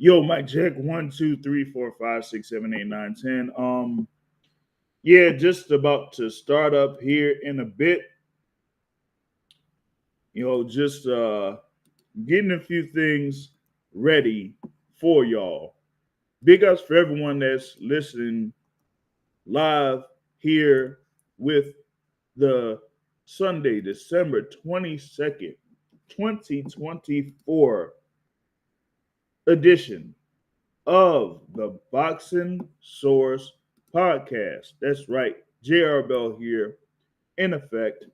Yo, Mike check. 1, 2, 3, 4, 5, 6, 7, 8, 9, 10. Yeah, just about to start up here in a bit. Just getting a few things ready for y'all. Big ups for everyone that's listening live here with the Sunday, December 22nd, 2024 edition of the Boxing Source podcast. That's right. JR Bell here, in effect,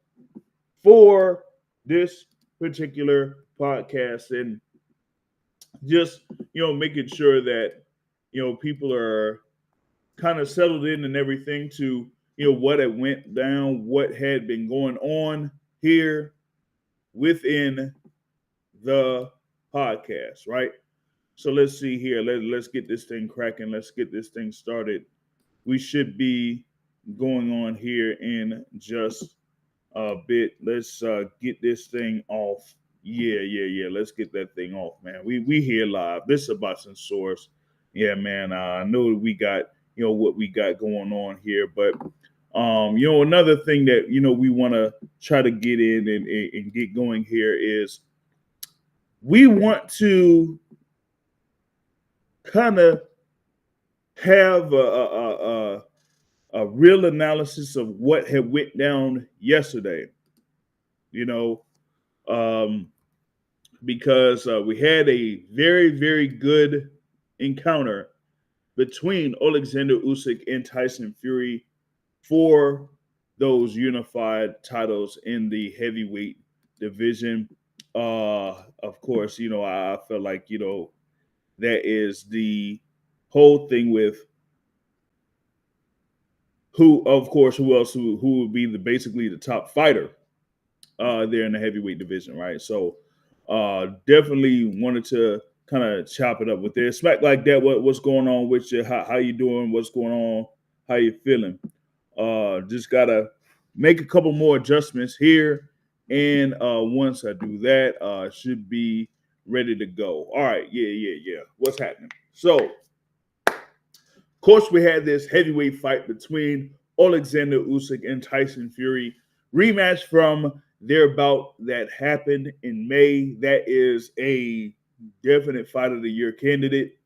for this particular podcast. And just, making sure that, people are kind of settled in and everything to, what had went down, what had been going on here within the podcast, right? So let's see here. Let's get this thing cracking. Let's get this thing started. We should be going on here in just a bit. Let's get this thing off. Yeah. Let's get that thing off, man. We here live. This is a Boxing Source. Yeah, man. I know we got what we got going on here, but another thing that we want to try to get in and get going here is we want to kind of have a real analysis of what had went down yesterday. You know, um, because we had a very, very good encounter between Oleksandr Usyk and Tyson Fury for those unified titles in the heavyweight division. Of course, I feel like, that is the whole thing with who else who would be basically the top fighter there in the heavyweight division, right? So definitely wanted to kind of chop it up with this. Smack like that. What's going on with you? How you doing? What's going on? How you feeling? Just gotta make a couple more adjustments here, and once I do that, should be ready to go. All right, yeah. What's happening? So, of course, we had this heavyweight fight between Oleksandr Usyk and Tyson Fury, rematch from their bout that happened in May. That is a definite fight of the year candidate.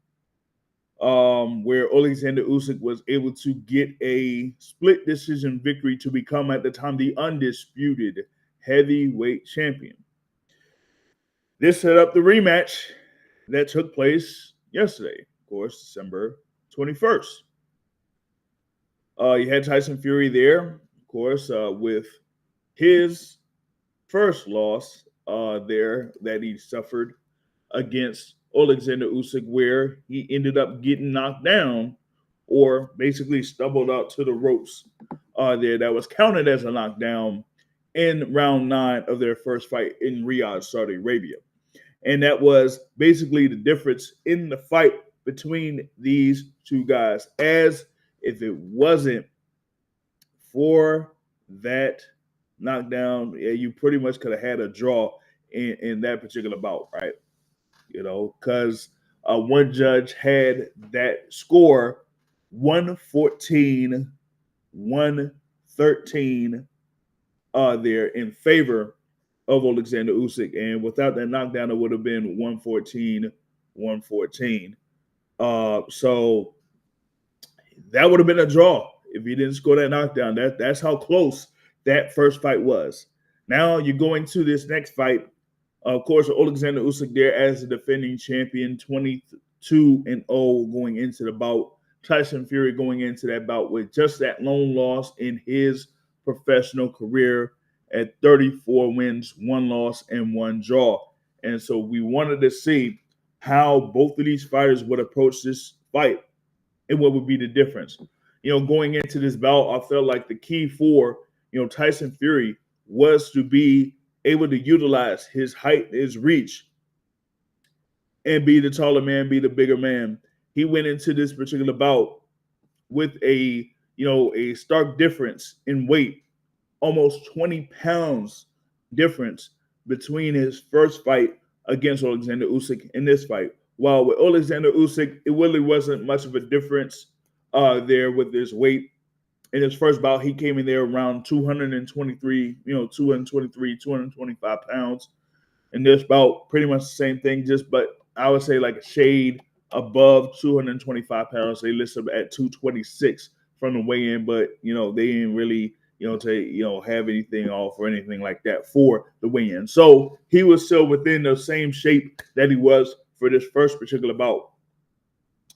Where Oleksandr Usyk was able to get a split decision victory to become at the time the undisputed heavyweight champion. This set up the rematch that took place yesterday, of course, December 21st. You had Tyson Fury there, of course, with his first loss there that he suffered against Oleksandr Usyk, where he ended up getting knocked down or basically stumbled out to the ropes there. That was counted as a knockdown in round 9 of their first fight in Riyadh, Saudi Arabia. And that was basically the difference in the fight between these two guys. As if it wasn't for that knockdown, you pretty much could have had a draw in that particular bout, right? Because one judge had that score 114, 113 there in favor of Oleksandr Usyk. And without that knockdown, it would have been 114, 114. So that would have been a draw if he didn't score that knockdown. That's how close that first fight was. Now you're going to this next fight. Of course, Oleksandr Usyk there as the defending champion, 22-0 going into the bout. Tyson Fury going into that bout with just that lone loss in his professional career at 34 wins, 1 loss, and 1 draw. And so we wanted to see how both of these fighters would approach this fight and what would be the difference. Going into this bout, I felt like the key for, Tyson Fury was to be able to utilize his height, his reach, and be the taller man, be the bigger man. He went into this particular bout with a stark difference in weight, almost 20 pounds difference between his first fight against Oleksandr Usyk and this fight, While with Oleksandr Usyk, it really wasn't much of a difference there with his weight. In his first bout, he came in there around 223, 223, 225 pounds. In this bout, pretty much the same thing, but I would say like a shade above 225 pounds. They listed him at 226 from the weigh-in, but they didn't really have anything off or anything like that for the weigh-in. So he was still within the same shape that he was for this first particular bout.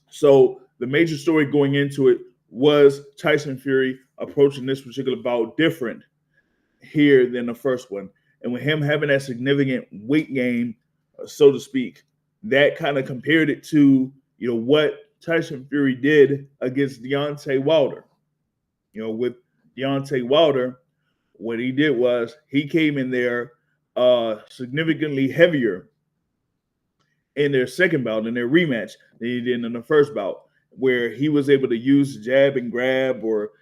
So the major story going into it was Tyson Fury approaching this particular bout different here than the first one. And with him having that significant weight gain, so to speak, that kind of compared it to, what Tyson Fury did against Deontay Wilder. With Deontay Wilder, what he did was he came in there significantly heavier in their second bout, in their rematch, than he did in the first bout, where he was able to use jab and grab or,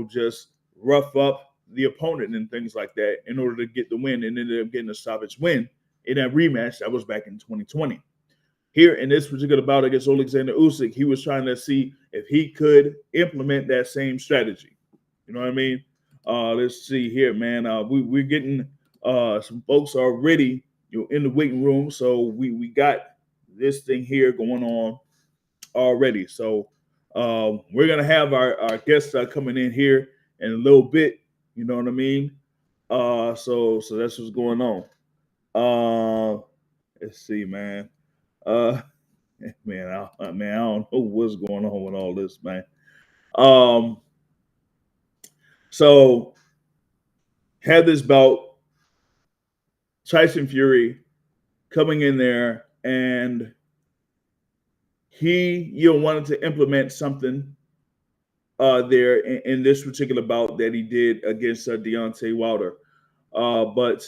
just rough up the opponent and things like that in order to get the win, and ended up getting a stoppage win in that rematch. That was back in 2020. Here in this particular bout against Oleksandr Usyk, he was trying to see if he could implement that same strategy. You know what I mean? Let's see here, man. We're getting some folks already in the waiting room, so we got this thing here going on already. So we're gonna have our guests coming in here in a little bit. You know what I mean? So that's what's going on. Let's see, man. Man, I don't know what's going on with all this, man. So had this bout, Tyson Fury coming in there, and he wanted to implement something there in this particular bout that he did against Deontay Wilder. But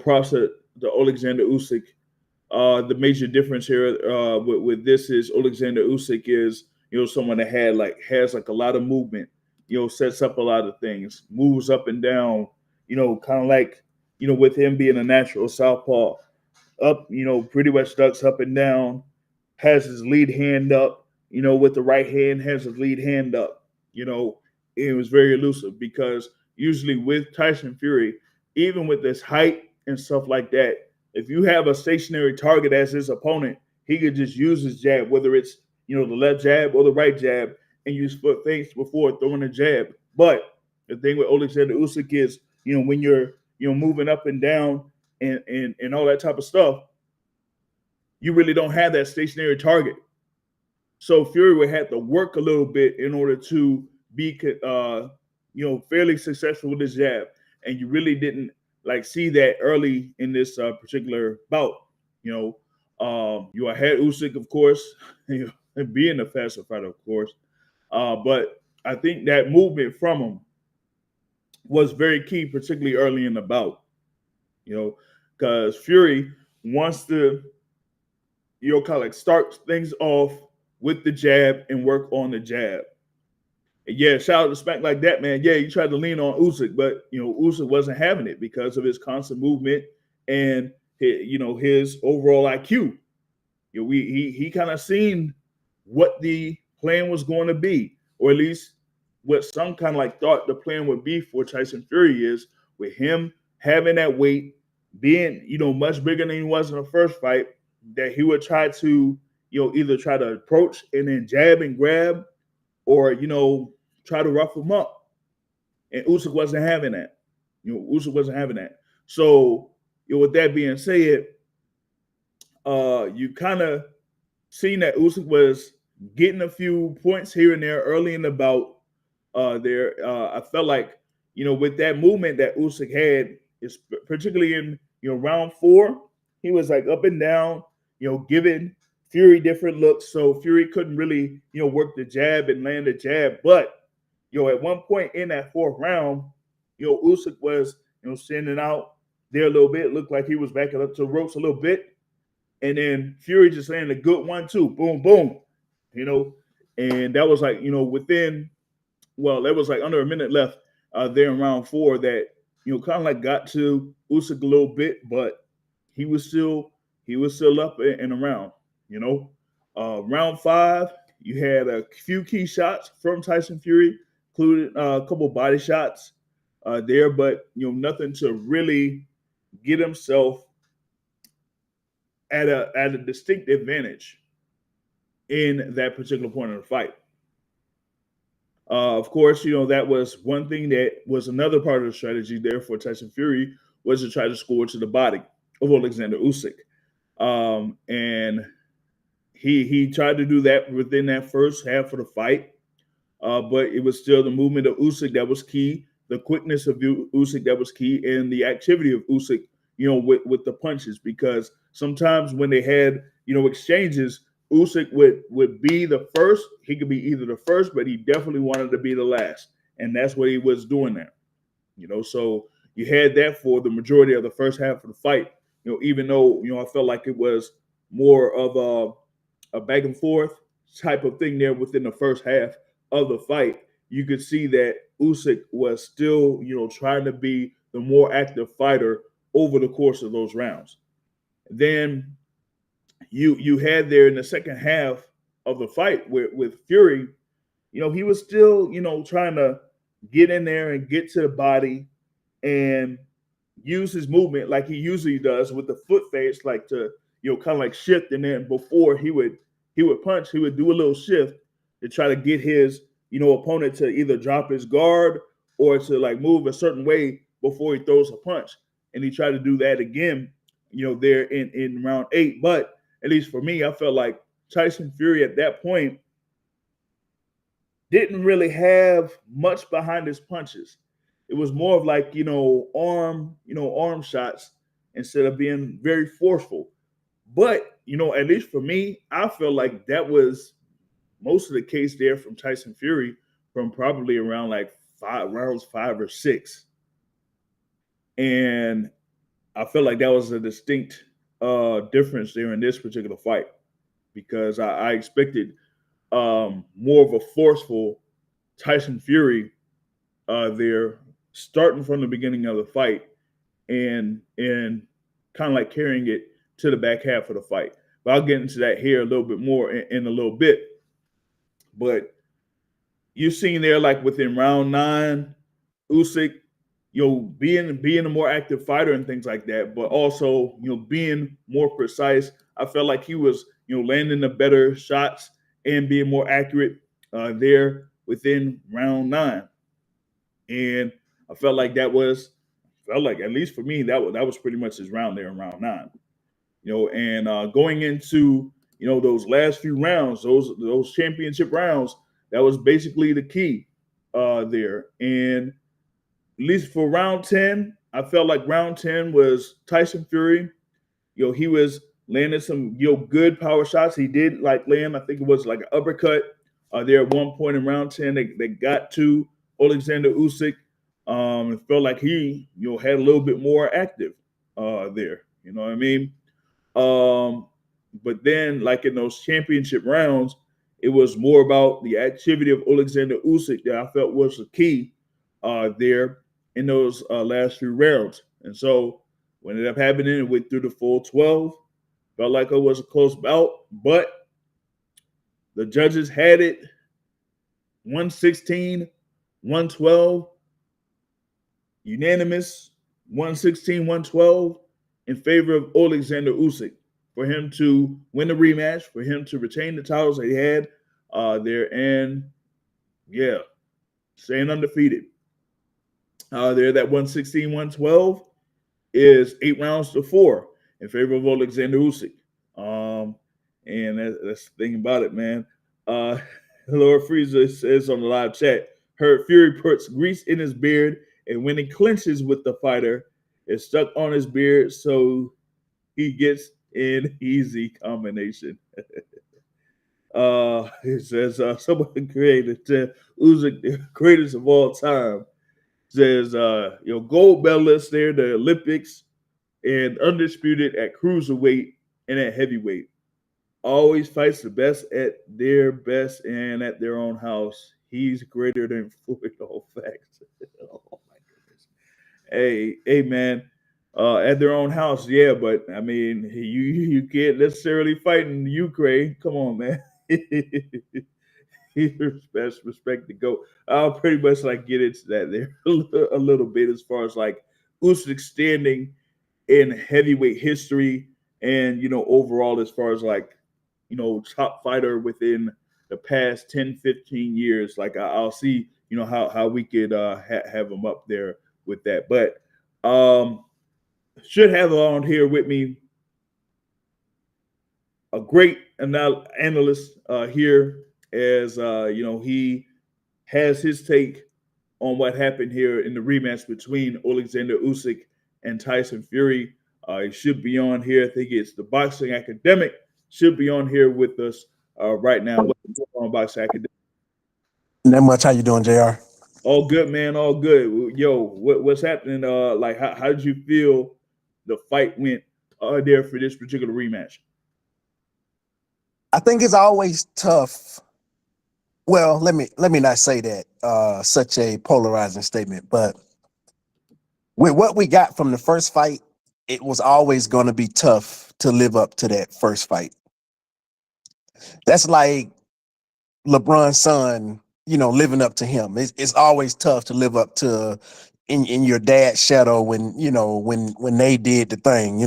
props to Oleksandr Usyk. The major difference here with this is Oleksandr Usyk is someone that has a lot of movement, sets up a lot of things, moves up and down, kind of like with him being a natural southpaw, up, pretty much ducks up and down, has his lead hand up, with the right hand, has his lead hand up, it was very elusive because usually with Tyson Fury, even with this height and stuff like that, if you have a stationary target as his opponent, he could just use his jab, whether it's, the left jab or the right jab, and use foot fakes before throwing a jab. But the thing with Oleksandr Usyk is, when you're, moving up and down and all that type of stuff, you really don't have that stationary target. So Fury would have to work a little bit in order to be, fairly successful with his jab. And you really didn't see that early in this particular bout. You had Usyk, of course, being a faster fighter, of course. But I think that movement from him was very key, particularly early in the bout. Because Fury wants to, kind of start things off with the jab and work on the jab. And yeah, shout out to Smack like that, man. Yeah, you tried to lean on Usyk, but Usyk wasn't having it because of his constant movement and his overall IQ. He kind of seen what the plan was going to be, or at least what some kind of thought the plan would be for Tyson Fury is, with him having that weight, being much bigger than he was in the first fight, that he would try to either try to approach and then jab and grab, or try to rough him up. And Usyk wasn't having that. Usyk wasn't having that. So with that being said, you kind of seen that Usyk was getting a few points here and there early in the bout. I felt like with that movement that Usyk had, is particularly in round 4, he was up and down, giving Fury different looks. So Fury couldn't really work the jab and land the jab. But at one point in that 4th round, Usyk was sending out there a little bit. Looked like he was backing up to the ropes a little bit, and then Fury just landed a good 1-2, boom, boom, and that was within. Well, there was under a minute left there in round 4 that kind of got to Usyk a little bit, but he was still up and around. You know, round 5, you had a few key shots from Tyson Fury, including a couple body shots there, but nothing to really get himself at a distinct advantage in that particular point of the fight. Of course, that was one thing that was another part of the strategy there for Tyson Fury was to try to score to the body of Oleksandr Usyk. And he tried to do that within that first half of the fight, but it was still the movement of Usyk that was key, the quickness of Usyk that was key, and the activity of Usyk, with the punches. Because sometimes when they had exchanges, Usyk would be the first. He could be either the first, but he definitely wanted to be the last, and that's what he was doing there. So you had that for the majority of the first half of the fight. Even though I felt like it was more of a back and forth type of thing there within the first half of the fight, you could see that Usyk was still, trying to be the more active fighter over the course of those rounds. Then you had there in the second half of the fight with Fury, he was still, trying to get in there and get to the body and use his movement like he usually does with the foot face, like to kind of like shift, and then before he would punch, he would do a little shift to try to get his opponent to either drop his guard or to like move a certain way before he throws a punch. And he tried to do that again, there in round 8. But at least for me, I felt like Tyson Fury at that point didn't really have much behind his punches. It was more of like, arm shots instead of being very forceful. But, at least for me, I feel like that was most of the case there from Tyson Fury from probably around like rounds 5 or 6. And I feel like that was a distinct difference there in this particular fight, because I expected more of a forceful Tyson Fury there, starting from the beginning of the fight and kind of like carrying it to the back half of the fight. But I'll get into that here a little bit more in a little bit. But you've seen there, like within round 9, Usyk, being a more active fighter and things like that, but also, being more precise. I felt like he was, landing the better shots and being more accurate there within round 9. And I felt like at least for me, that was pretty much his round there in round 9. And going into those last few rounds, those championship rounds, that was basically the key there. And at least for round 10, I felt like round 10 was Tyson Fury. He was landing some good power shots. He did like land, I think it was like an uppercut there at one point in round 10. They got to Oleksandr Usyk. It felt like he had a little bit more active there. You know what I mean? But then, like in those championship rounds, it was more about the activity of Oleksandr Usyk that I felt was the key there in those last few rounds. And so what ended up happening, it went through the full 12. Felt like it was a close bout, but the judges had it 116, 112, unanimous 116, 112 in favor of Oleksandr Usyk, for him to win the rematch, for him to retain the titles that he had there, and yeah, staying undefeated. There, that 116, 112 is 8 rounds to 4 in favor of Oleksandr Usyk. And that's the thing about it, man. Lord Frieza says on the live chat, heard Fury puts grease in his beard, and when he clinches with the fighter, it's stuck on his beard, so he gets an easy combination. It says someone created Usyk, the greatest of all time. Says gold medalist there in the Olympics and undisputed at cruiserweight and at heavyweight. Always fights the best at their best and at their own house. He's greater than Floyd. All facts. Oh my goodness. Hey man. at their own house. Yeah, but I mean, you can't necessarily fight in Ukraine. Come on, man. Respect to go. I'll pretty much like get into that there a little bit as far as like Usyk standing in heavyweight history, and overall as far as like top fighter within the past 10, 15 years. Like I'll see how we could have him up there with that. But should have on here with me a great analyst here, as he has his take on what happened here in the rematch between Oleksandr Usyk and Tyson Fury. He should be on here. I think it's the Boxing Academic. Should be on here with us right now. What's going on, Boxing Academic? Not much. How you doing, Jr.? All good, man. All good. Yo, what's happening? Like, how did you feel the fight went there for this particular rematch? I think it's always tough. Well, let me not say that such a polarizing statement, but with what we got from the first fight, it was always going to be tough to live up to that first fight. That's like LeBron's son, living up to him. It's always tough to live up to in your dad's shadow when they did the thing.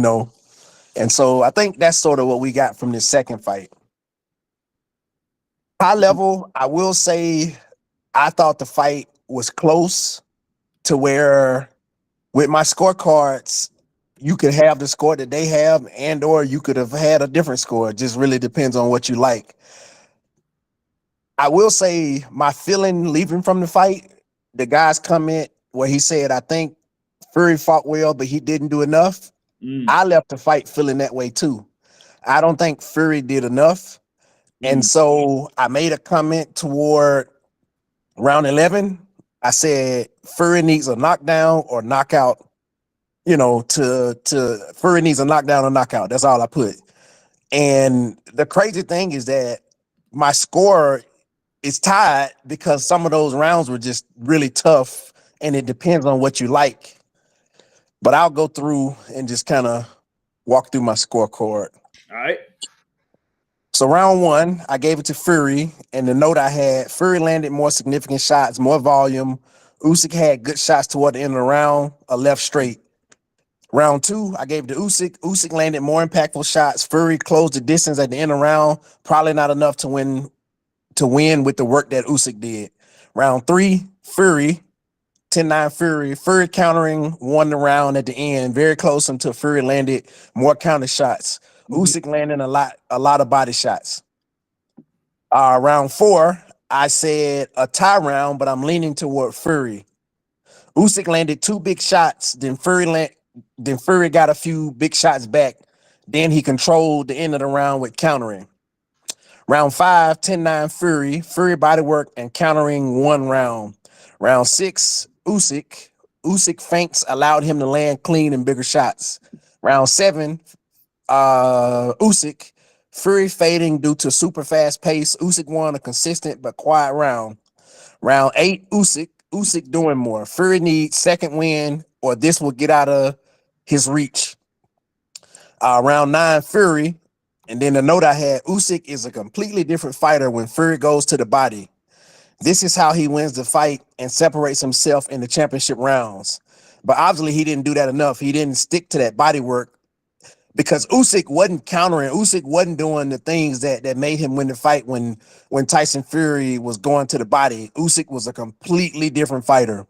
And so I think that's sort of what we got from this second fight. High level, I will say I thought the fight was close to where with my scorecards, you could have the score that they have, and or you could have had a different score. It just really depends on what you like. I will say my feeling leaving from the fight, the guy's comment where he said, I think Fury fought well, but he didn't do enough. I left the fight feeling that way too. I don't think Fury did enough. And so I made a comment toward round 11. I said Fury needs a knockdown or knockout, to Fury needs a knockdown or knockout. That's all I put. And the crazy thing is that my score is tied because some of those rounds were just really tough, and it depends on what you like. But I'll go through and just kind of walk through my scorecard. All right. So round one, I gave it to Fury, and the note I had, Fury landed more significant shots, more volume. Usyk had good shots toward the end of the round, a left straight. Round two, I gave it to Usyk. Usyk landed more impactful shots. Fury closed the distance at the end of the round, probably not enough to win with the work that Usyk did. Round three, Fury, 10-9 Fury. Fury countering won the round at the end, very close until Fury landed more counter shots. Usyk landing a lot of body shots. Round four, I said a tie round, but I'm leaning toward Fury. Usyk landed two big shots, then Fury got a few big shots back. Then he controlled the end of the round with countering. Round five, 10-9 Fury. Fury bodywork and countering one round. Round six, Usyk. Usyk feints allowed him to land clean and bigger shots. Round seven, Usyk. Fury fading due to super fast pace. Usyk won a consistent but quiet round. Round eight, Usyk. Usyk doing more. Fury needs second win or this will get out of his reach. Round nine, Fury. And then the note I had, Usyk is a completely different fighter when Fury goes to the body. This is how he wins the fight and separates himself in the championship rounds. But obviously he didn't do that enough. He didn't stick to that body work because Usyk wasn't countering. Usyk wasn't doing the things that made him win the fight when Tyson Fury was going to the body. Usyk was a completely different fighter.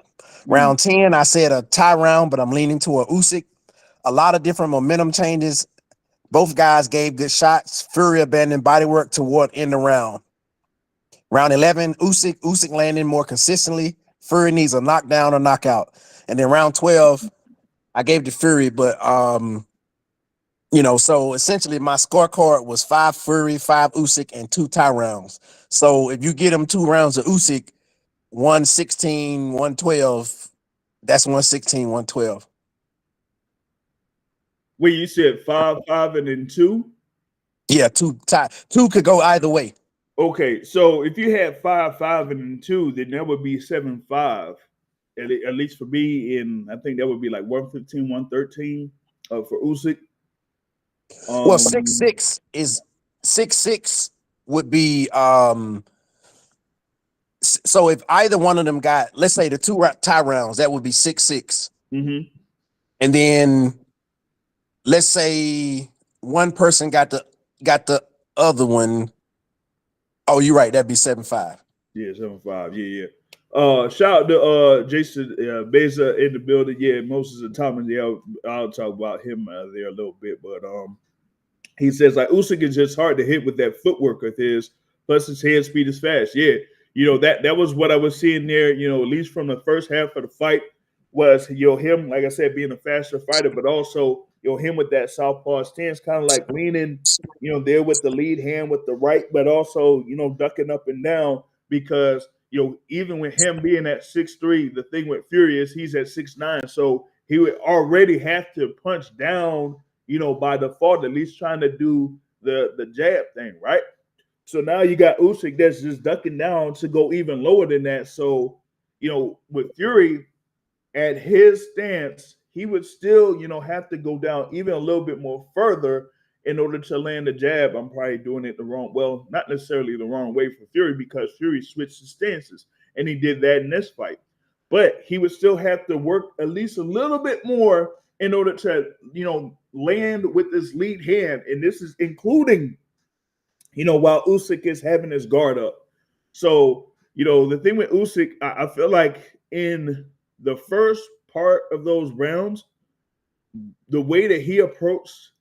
Round 10, I said a tie round, but I'm leaning toward Usyk. A lot of different momentum changes. Both guys gave good shots. Fury abandoned bodywork toward end of round. Round 11, Usyk landing more consistently. Fury needs a knockdown or knockout. And then round 12, I gave to Fury, but so essentially my scorecard was 5 Fury, 5 Usyk, and 2 tie rounds. So if you get them 2 rounds of Usyk, 116, 112, that's 116, 112. Wait, you said 5, 5, and then 2? Yeah, 2 tie. 2 could go either way. Okay, so if you had 5, 5, and then 2, then that would be 7, 5. at least for me, and I think that would be like 115, 113 for Usyk. Well, Um, 6'6" would be so if either one of them got, let's say the two tie rounds, that would be 6'6", mhm. and then let's say one person got the other one. Oh, you're right. That'd be 7'5". Yeah, 7'5". Yeah, yeah. Shout out to Jason Beza in the building. Yeah, Moses and Thomas. Yeah, I'll talk about him there a little bit, but he says like Usyk is just hard to hit with that footwork of his. Plus his hand speed is fast. Yeah, that was what I was seeing there. At least from the first half of the fight was him, like I said, being a faster fighter, but also him with that southpaw stance, kind of like leaning there with the lead hand with the right, but also ducking up and down because even with him being at 6'3", the thing with Fury is he's at 6'9", so he would already have to punch down by default, at least trying to do the jab thing, right? So now you got Usyk that's just ducking down to go even lower than that. So, with Fury at his stance, he would still, have to go down even a little bit more further in order to land the jab. I'm probably doing it the wrong, well, not necessarily the wrong way for Fury because Fury switched his stances and he did that in this fight. But he would still have to work at least a little bit more in order to, land with his lead hand. And this is including, while Usyk is having his guard up. So, the thing with Usyk, I feel like in the first part of those rounds, the way that he approached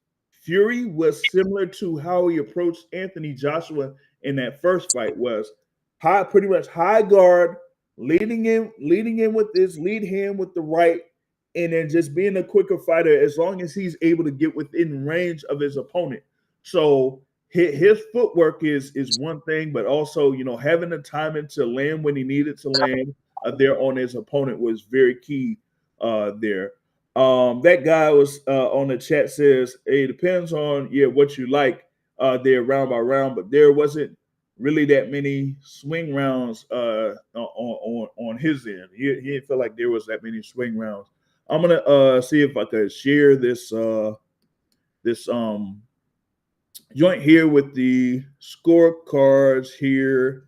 Fury was similar to how he approached Anthony Joshua in that first fight. Was pretty much high guard, leading in with his lead hand with the right, and then just being a quicker fighter as long as he's able to get within range of his opponent. So his footwork is one thing, but also having the timing to land when he needed to land there on his opponent was very key there. That guy was on the chat says it depends on what you like there round by round, but there wasn't really that many swing rounds on his end. He didn't feel like there was that many swing rounds. I'm gonna see if I could share this joint here with the scorecards here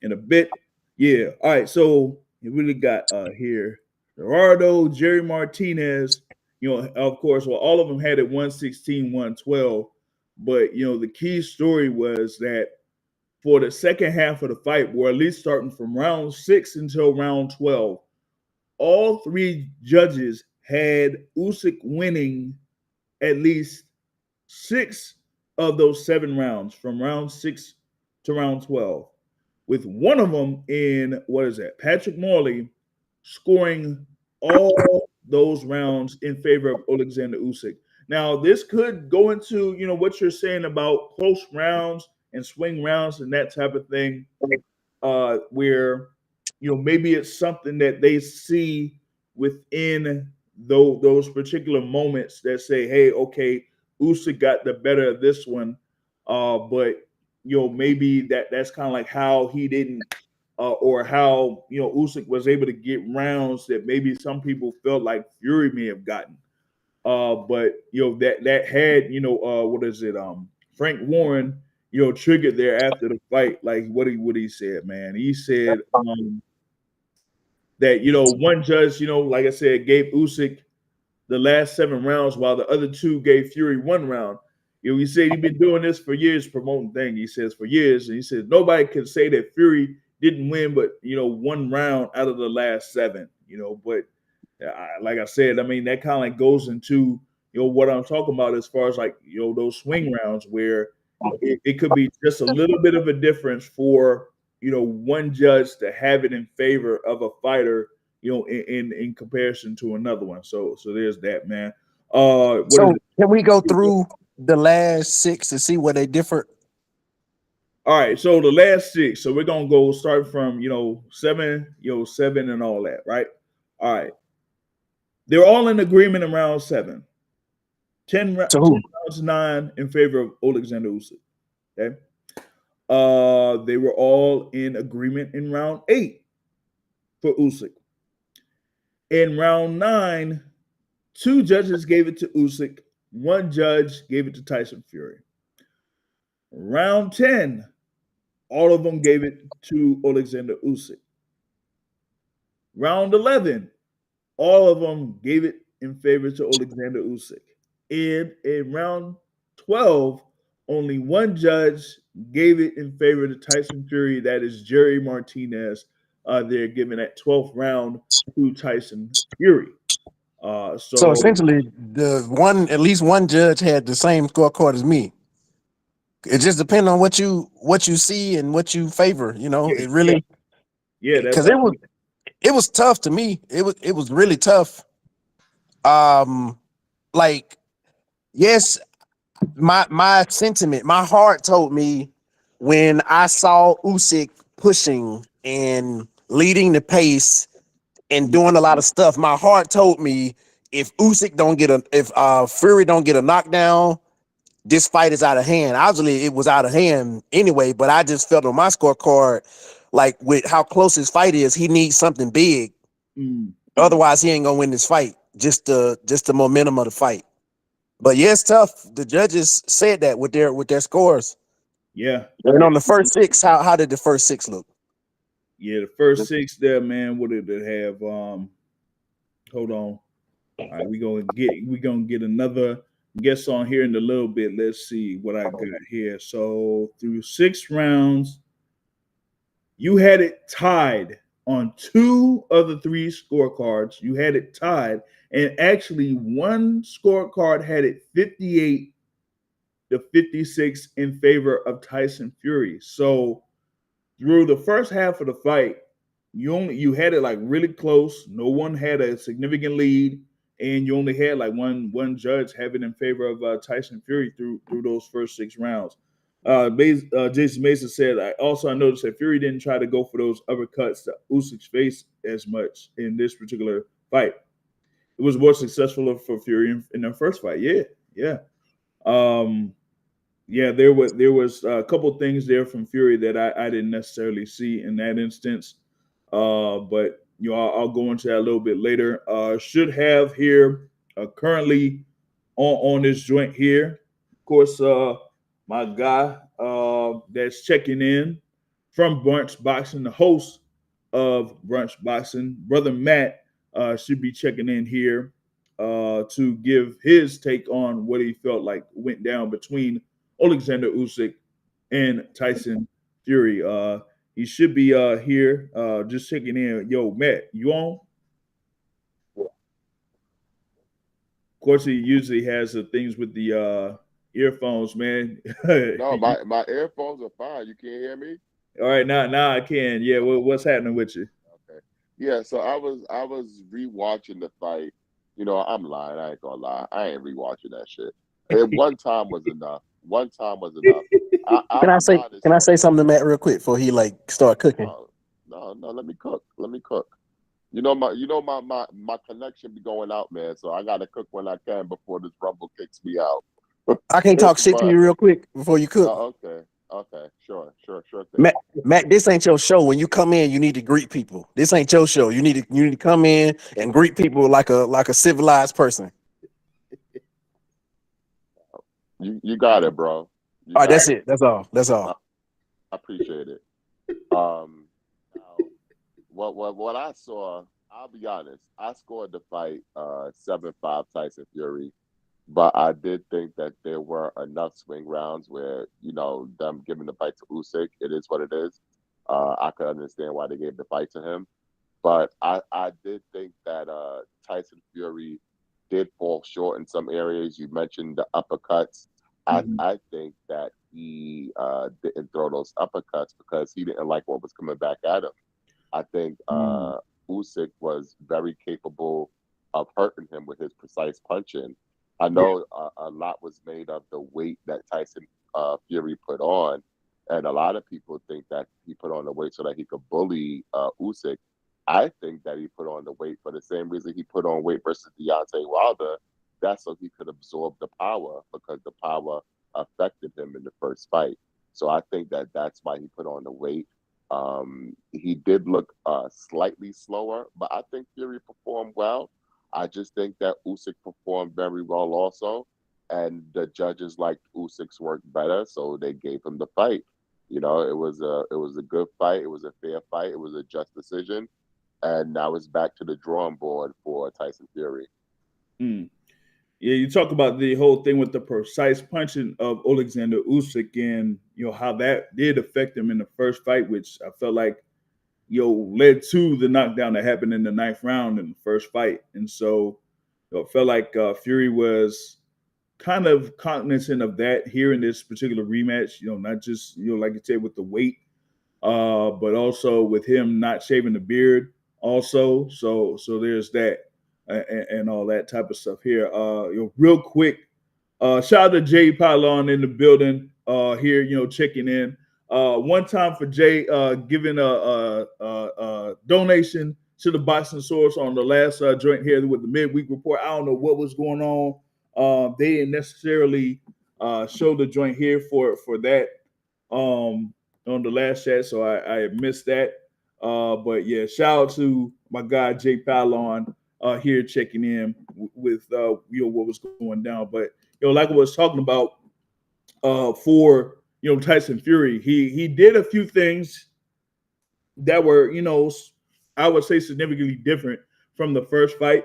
in a bit. Yeah. All right. So we really got here Gerardo, Jerry Martinez. Of course, well, all of them had it 116, 112. But the key story was that for the second half of the fight, or at least starting from round 6 until round 12, all three judges had Usyk winning at least 6 of those 7 rounds, from round 6 to round 12, with one of them in what is that? Patrick Morley scoring all those rounds in favor of Oleksandr Usyk. Now, this could go into what you're saying about close rounds and swing rounds and that type of thing, where maybe it's something that they see within those particular moments that say, hey, okay, Usyk got the better of this one, but maybe that's kind of like how he didn't, or how Usyk was able to get rounds that maybe some people felt like Fury may have gotten. But that had what is it? Frank Warren triggered there after the fight, like what he said, man. He said that one judge, like I said, gave Usyk the last 7 rounds, while the other 2 gave Fury 1 round. He said he'd been doing this for years, promoting things. He says for years, and he says nobody can say that Fury didn't win, but 1 round out of the last 7. But like I said, I mean that kind of like goes into what I'm talking about as far as like those swing rounds where it could be just a little bit of a difference for one judge to have it in favor of a fighter in comparison to another one. So there's that, man. What is So can we go it? through the last 6 and see where they differ? All right, so the last 6. So we're gonna go start from 7, 7 and all that, right? All right. They're all in agreement in round 7. 10, 10 To who? rounds to 9 in favor of Oleksandr Usyk. Okay. They were all in agreement in round 8 for Usyk. In round 9, 2 judges gave it to Usyk. One judge gave it to Tyson Fury. Round 10, all of them gave it to Oleksandr Usyk. Round 11, all of them gave it in favor to Oleksandr Usyk. In round 12, only one judge gave it in favor to Tyson Fury. That is Jerry Martinez. They're giving that 12th round to Tyson Fury. So So essentially, at least one judge had the same scorecard as me. It just depends on what you see and what you favor. yeah, It really, yeah, that's because how. it was tough to me. It was really tough. Um, like, yes, my sentiment, my heart told me when I saw Usyk pushing and leading the pace and doing a lot of stuff. My heart told me if Fury don't get a knockdown, this fight is out of hand. Obviously, it was out of hand anyway, but I just felt on my scorecard, like with how close his fight is, he needs something big. Mm, Otherwise, he ain't gonna win this fight. Just the momentum of the fight. But yeah, it's tough. The judges said that with their scores. yeah, And on the first six, how did the first six look? yeah. The first 6 there, man. What did it have? Hold on. All right, we gonna get another guest on here in a little bit. Let's see what I got here. So through 6 rounds, you had it tied on 2 of the 3 scorecards. You had it tied, and actually one scorecard had it 58-56 in favor of Tyson Fury. So through the first half of the fight, you had it like really close. No one had a significant lead, and you only had like one judge have it in favor of Tyson Fury through those first 6 rounds. Jason Mason said, I noticed that Fury didn't try to go for those uppercuts to Usyk's face as much in this particular fight. It was more successful for Fury in the first fight. Yeah, yeah. Um, yeah, there was a couple things there from Fury that I didn't necessarily see in that instance. But I'll go into that a little bit later. Should have here currently on this joint here. Of course, my guy that's checking in from Brunch Boxing, the host of Brunch Boxing, brother Matt, should be checking in here to give his take on what he felt like went down between Oleksandr Usyk and Tyson Fury. He should be here, just checking in. Yo, Matt, you on? Of course, he usually has the things with the earphones, man. No, my earphones are fine. You can't hear me? All right, now I can. Yeah, what's happening with you? Okay. Yeah, so I was rewatching the fight. I'm lying. I ain't gonna lie. I ain't rewatching that shit. And one time was enough. One time was enough. I'll Can I be say honest. can I say something to Matt real quick before he like start cooking? No, no, no. Let me cook. Let me cook. My connection be going out, man. So I gotta cook when I can before this rumble kicks me out. I can't talk shit to But you real quick before you cook. okay, okay, sure thing. Matt, this ain't your show. When you come in, you need to greet people. This ain't your show. You need to come in and greet people like a civilized person. You got it, bro. You All right, got that's it. it. That's all. That's I, all. I appreciate it. Now, what I saw, I'll be honest. I scored the fight 7-5 Tyson Fury, but I did think that there were enough swing rounds where them giving the fight to Usyk. It is what it is. I could understand why they gave the fight to him, but I did think that Tyson Fury did fall short in some areas. You mentioned the uppercuts. I Mhm. I think that he didn't throw those uppercuts because he didn't like what was coming back at him. I think Mm. Usyk was very capable of hurting him with his precise punching. I Yeah. know a lot was made of the weight that Tyson Fury put on, and a lot of people think that he put on the weight so that he could bully Usyk. I think that he put on the weight for the same reason he put on weight versus Deontay Wilder. That's so he could absorb the power because the power affected him in the first fight. So I think that that's why he put on the weight. He did look slightly slower, but I think Fury performed well. I just think that Usyk performed very well also, and the judges liked Usyk's work better, so they gave him the fight. It was a good fight. It was a fair fight. It was a just decision, and now it's back to the drawing board for Tyson Fury. Mm. Yeah, you talk about the whole thing with the precise punching of Oleksandr Usyk, and how that did affect him in the first fight, which I felt like led to the knockdown that happened in the ninth round in the first fight. And so it felt like Fury was kind of cognizant of that here in this particular rematch. Not just like you said with the weight, but also with him not shaving the beard. Also, so there's that and all that type of stuff here. Real quick, shout out to Jay Pylon in the building here. Checking in. One time for Jay giving a donation to the boxing source on the last joint here with the midweek report. I don't know what was going on. They didn't necessarily show the joint here for that on the last chat, so I missed that. But yeah, shout out to my guy Jay Pylon here checking in with what was going down. But like I was talking about for Tyson Fury, he did a few things that were I would say significantly different from the first fight.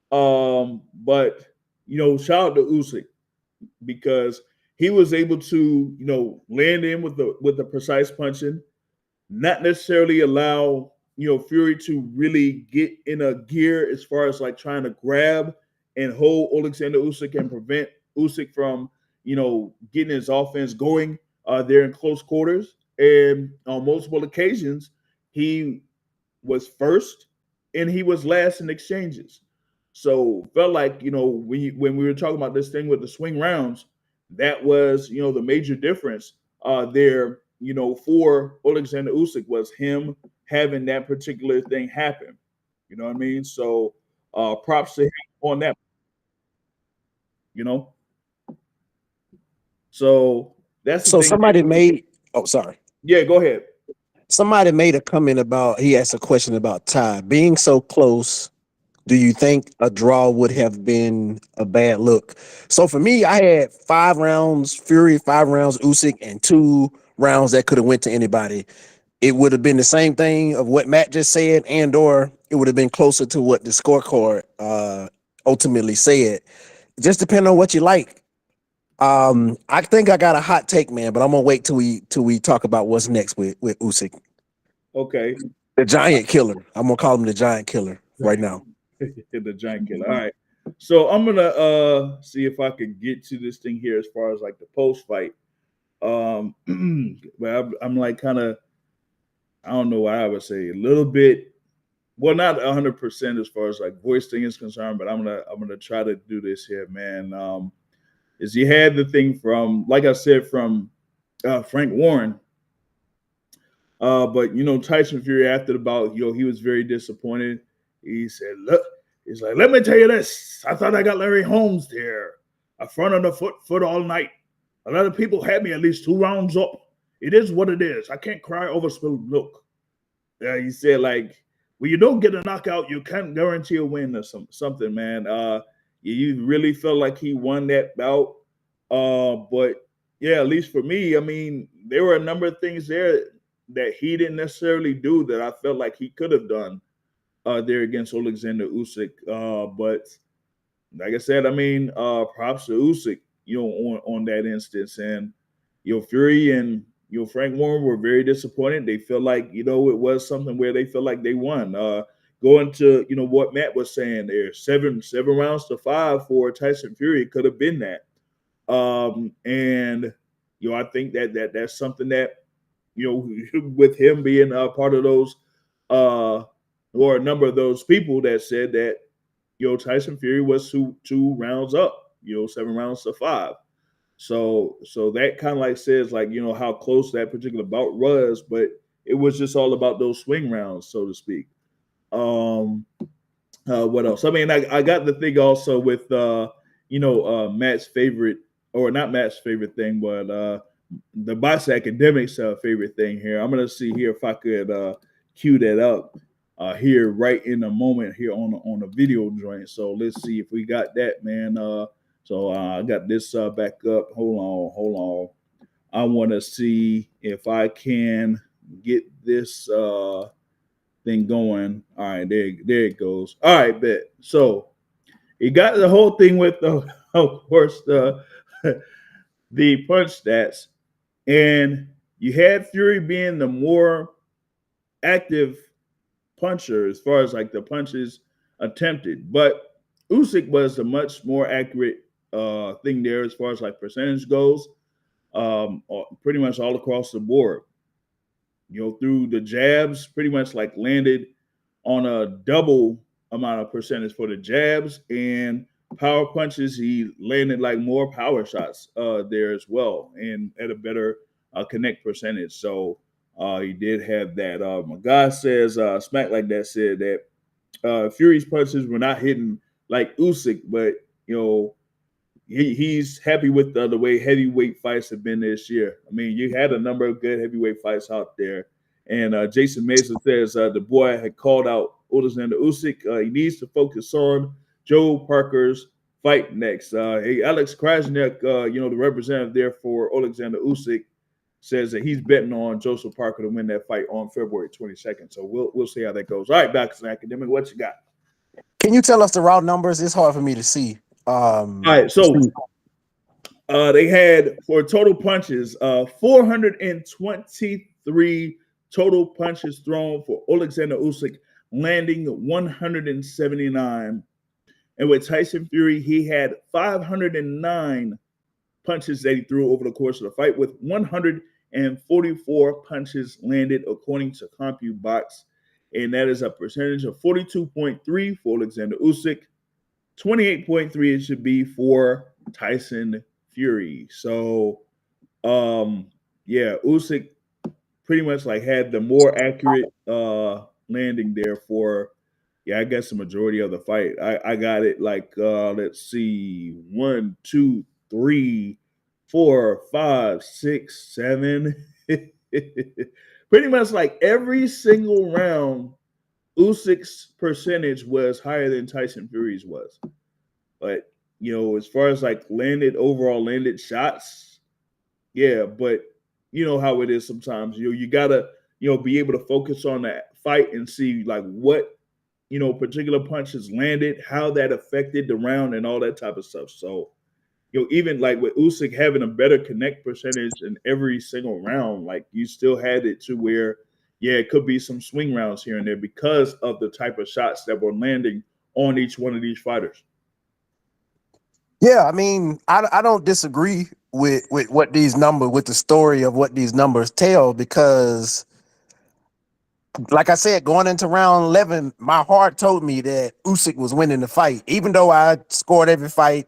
But shout out to Usyk because he was able to land in with the precise punching, not necessarily allow Fury to really get in a gear as far as like trying to grab and hold Oleksandr Usyk and prevent Usyk from getting his offense going there in close quarters. And on multiple occasions, he was first and he was last in exchanges. So felt like when we were talking about this thing with the swing rounds, that was the major difference there. For Oleksandr Usyk was him having that particular thing happen. You know what I mean? So props to him on that. You know. So that's the So thing. somebody made. Oh, sorry. Yeah, go ahead. Somebody made a comment about. He asked a question about Ty being so close. Do you think a draw would have been a bad look? So for me, I had 5 rounds Fury, 5 rounds Usyk, and 2 rounds that could have went to anybody. It would have been the same thing of what Matt just said, and or it would have been closer to what the scorecard ultimately said. Just depending on what you like. I think I got a hot take, man, but I'm gonna wait till we talk about what's next with Usyk, Okay. the giant killer. I'm gonna call him the giant killer right now. The giant killer. All right. So I'm gonna see if I can get to this thing here as far as like the post fight. But I'm like kind of I don't know what I would say a little bit. Well, not 100% as far as like voice thing is concerned, but I'm gonna try to do this here, man. Is he had the thing from like I said from Frank Warren. But Tyson Fury after the bout, he was very disappointed. He said, "Look, he's like, let me tell you this. I thought I got Larry Holmes there, a front of the foot all night. A lot of people had me at least 2 rounds up. It is what it is. I can't cry over spilled milk." Yeah, he said like, when you don't get a knockout, you can't guarantee a win or something, man. You really felt like he won that bout. But yeah, at least for me, I mean, there were a number of things there that he didn't necessarily do that I felt like he could have done there against Oleksandr Usyk. But like I said, I mean, props to Usyk, on that instance. And Fury and Frank Warren were very disappointed. They feel like it was something where they feel like they won. Going to what Matt was saying there, seven rounds to 5 for Tyson Fury could have been that. And I think that's something that with him being a part of those or a number of those people that said that Tyson Fury was two rounds up, 7 rounds to 5. So that kind of like says like how close that particular bout was, but it was just all about those swing rounds, so to speak. What else? I mean, I got the thing also with Matt's favorite, or not Matt's favorite thing, but the box academics favorite thing here. I'm gonna see here if I could cue that up here right in a moment here on the video joint. So let's see if we got that, man. So I got this back up. Hold on. I want to see if I can get this thing going. All right, there it goes. All right, bet. So he got the whole thing with the, of course, the the punch stats, and you had Fury being the more active puncher as far as like the punches attempted, but Usyk was a much more accurate thing there as far as like percentage goes, pretty much all across the board. Through the jabs, pretty much like landed on a double amount of percentage for the jabs, and power punches, he landed like more power shots there as well, and at a better connect percentage. So he did have that. My guy says, Smack Like That said that Fury's punches were not hitting like Usyk, but he's happy with the way heavyweight fights have been this year. I mean, you had a number of good heavyweight fights out there. And Jason Mesa says the boy had called out Oleksandr Usyk. He needs to focus on Joe Parker's fight next. Hey, Alex Krasniak, the representative there for Oleksandr Usyk, says that he's betting on Joseph Parker to win that fight on February 22nd. So we'll see how that goes. All right, back to the academic. What you got? Can you tell us the raw numbers? It's hard for me to see. All right, so they had for total punches 423 total punches thrown for Oleksandr Usyk, landing 179. And with Tyson Fury, he had 509 punches that he threw over the course of the fight, with 144 punches landed according to CompuBox. And that is a percentage of 42.3 for Oleksandr Usyk, 28.3 it should be for Tyson Fury. So, Usyk pretty much like had the more accurate landing there for, I guess the majority of the fight. I got it like let's see, 1, 2, 3, 4, 5, 6, 7. Pretty much like every single round, Usyk's percentage was higher than Tyson Fury's was. But, as far as like overall landed shots, yeah, but you know how it is sometimes. You gotta, be able to focus on that fight and see like what, particular punches landed, how that affected the round and all that type of stuff. So, even like with Usyk having a better connect percentage in every single round, like you still had it to where, it could be some swing rounds here and there because of the type of shots that were landing on each one of these fighters. Yeah, I mean, I don't disagree with what these numbers, with the story of what these numbers tell, because like I said, going into round 11, my heart told me that Usyk was winning the fight, even though I scored every fight.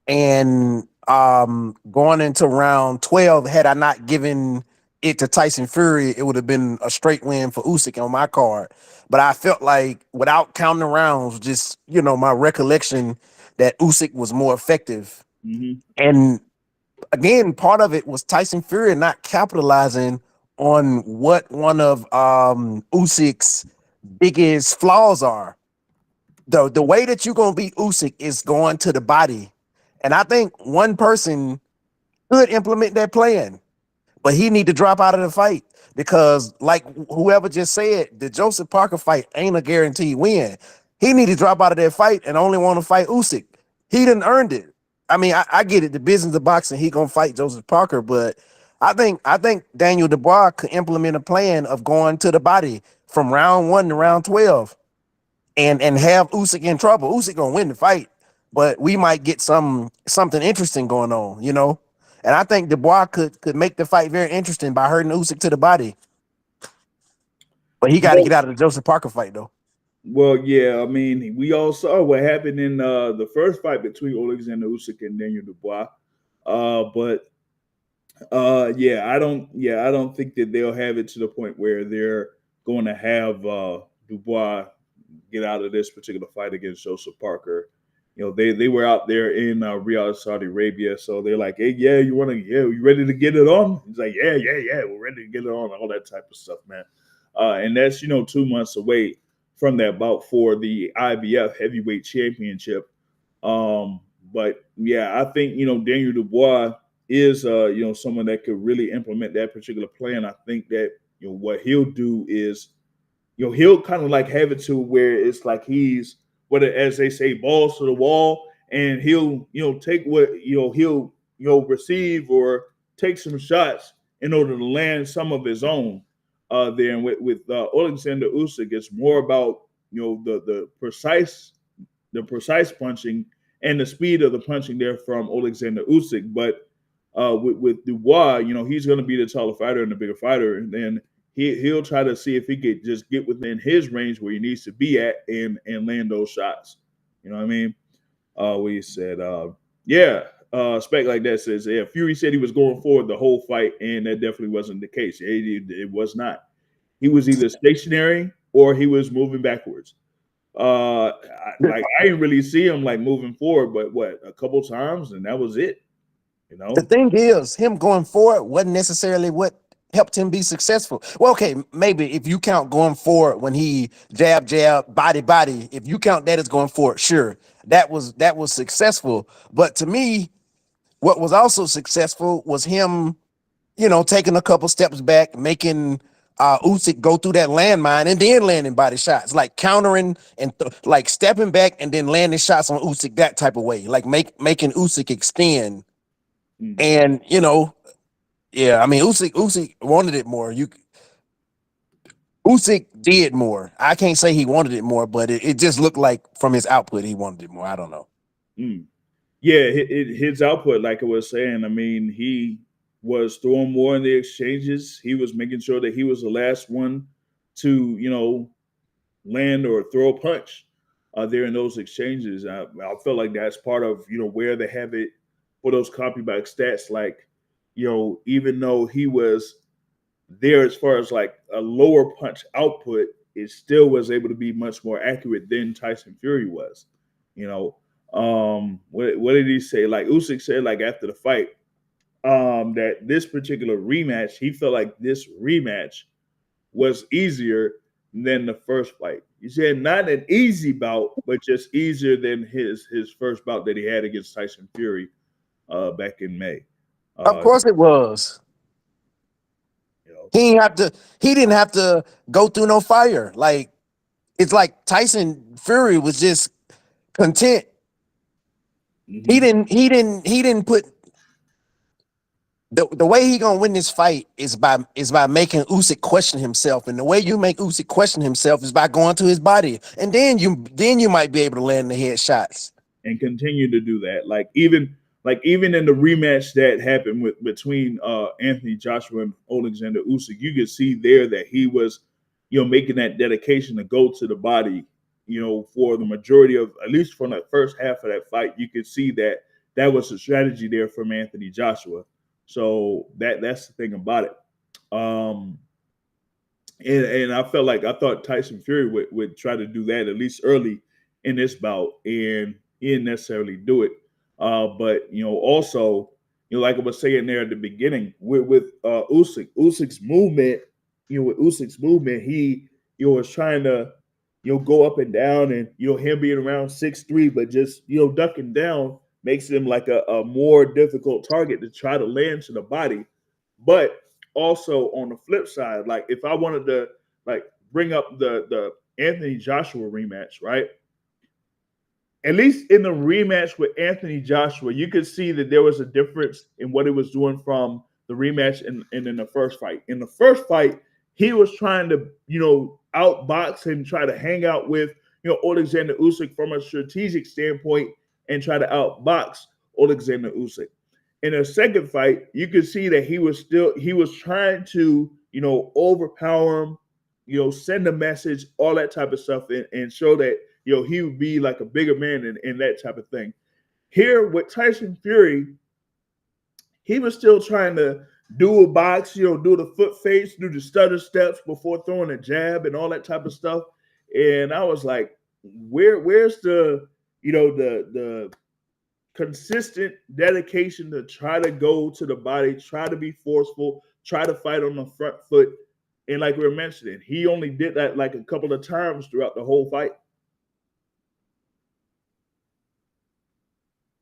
And going into round 12, had I not given it to Tyson Fury, it would have been a straight win for Usyk on my card. But I felt like without counting the rounds, just, my recollection that Usyk was more effective. Mm-hmm. And again, part of it was Tyson Fury not capitalizing on what one of Usyk's biggest flaws are. The way that you're gonna beat Usyk is going to the body. And I think one person could implement that plan, but he need to drop out of the fight, because like whoever just said, the Joseph Parker fight ain't a guaranteed win. He need to drop out of that fight and only want to fight Usyk. He didn't earned it. I mean, I get it. The business of boxing, he gonna fight Joseph Parker, but I think Daniel Dubois could implement a plan of going to the body from round 1 to round 12 and have Usyk in trouble. Usyk gonna win the fight, but we might get something interesting going on, And I think Dubois could make the fight very interesting by hurting Usyk to the body. But he got to get out of the Joseph Parker fight, though. Well, yeah, I mean, we all saw what happened in the first fight between Oleksandr Usyk and Daniel Dubois. I don't think that they'll have it to the point where they're going to have Dubois get out of this particular fight against Joseph Parker. they were out there in Riyadh, Saudi Arabia. So they're like, hey, yeah, you ready to get it on? He's like, yeah, we're ready to get it on, all that type of stuff, man. And that's 2 months away from that bout for the IBF Heavyweight Championship. But yeah, I think Daniel Dubois is someone that could really implement that particular plan. I think that what he'll do is he'll kind of like have it to where it's like he's what as they say balls to the wall, and he'll take what he'll receive or take some shots in order to land some of his own. There and with Oleksandr Usyk, it's more about the precise punching and the speed of the punching there from Oleksandr Usyk. But with Dubois, he's going to be the taller fighter and the bigger fighter, and then he'll try to see if he could just get within his range where he needs to be at and land those shots. You know what I mean? We said, Spec like that says, yeah, Fury said he was going forward the whole fight, and that definitely wasn't the case. It was not. He was either stationary or he was moving backwards. I didn't really see him like moving forward, but a couple times, and that was it. The thing is, him going forward wasn't necessarily what helped him be successful. Well, okay, maybe if you count going forward when he jab, body, if you count that as going forward, sure, that was successful. But to me, what was also successful was him, taking a couple steps back, making Usyk go through that landmine and then landing body shots, like countering and like stepping back and then landing shots on Usyk that type of way, like making Usyk extend. Mhm. And yeah, I mean Usyk wanted it more. Usyk did more. I can't say he wanted it more, but it just looked like from his output he wanted it more. I don't know. Yeah, his output, like I was saying, I mean, he was throwing more in the exchanges. He was making sure that he was the last one to, land or throw a punch there in those exchanges. I feel like that's part of, where they have it for those copyback stats. Like, even though he was there as far as like a lower punch output, it still was able to be much more accurate than Tyson Fury was. What did he say? Like Usyk said, like after the fight, that this particular rematch, he felt like this rematch was easier than the first fight. He said not an easy bout, but just easier than his first bout that he had against Tyson Fury back in May. Of course it was. He didn't have to go through no fire. Like it's like Tyson Fury was just content. Mm-hmm. He didn't put the way he gonna win this fight is by making Usyk question himself, and the way you make Usyk question himself is by going to his body, and then you might be able to land the headshots and continue to do that. Like even in the rematch that happened between Anthony Joshua and Oleksandr Usyk, you could see there that he was, making that dedication to go to the body, for the majority of, at least from the first half of that fight, you could see that was a strategy there from Anthony Joshua. So that's the thing about it. And I thought Tyson Fury would try to do that at least early in this bout, and he didn't necessarily do it. But also, like I was saying there at the beginning, with Usyk's movement, he was trying to go up and down, and him being around 6'3", but just ducking down makes him like a more difficult target to try to land to the body. But also on the flip side, like if I wanted to like bring up the Anthony Joshua rematch, right? At least in the rematch with Anthony Joshua, you could see that there was a difference in what he was doing from the rematch and in the first fight. In the first fight, he was trying to, outbox and try to hang out with, Oleksandr Usyk from a strategic standpoint and try to outbox Oleksandr Usyk. In the second fight, you could see that he was trying to, overpower him, send a message, all that type of stuff, and show that, he would be like a bigger man and that type of thing. Here with Tyson Fury, he was still trying to do a box, do the foot face, do the stutter steps before throwing a jab and all that type of stuff. And I was like, where's the, the consistent dedication to try to go to the body, try to be forceful, try to fight on the front foot. And like we were mentioning, he only did that like a couple of times throughout the whole fight.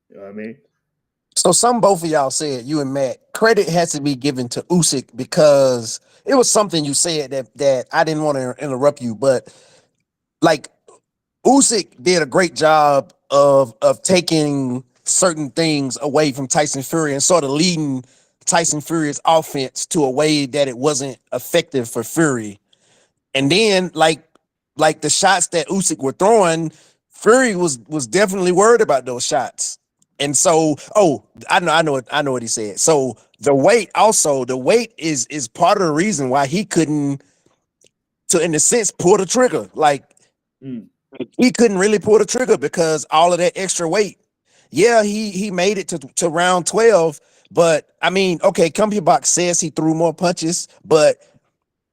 You know what I mean? So both of y'all said, you and Matt, credit has to be given to Usyk because it was something you said that I didn't want to interrupt you, but like Usyk did a great job of taking certain things away from Tyson Fury and sort of leading Tyson Fury's offense to a way that it wasn't effective for Fury. And then like the shots that Usyk were throwing, Fury was definitely worried about those shots. And so, I know what he said. So the weight is part of the reason why he couldn't, to in a sense, pull the trigger. Like Mm. he couldn't really pull the trigger because all of that extra weight. Yeah, he made it to round 12, but I mean, okay, CompuBox says he threw more punches, but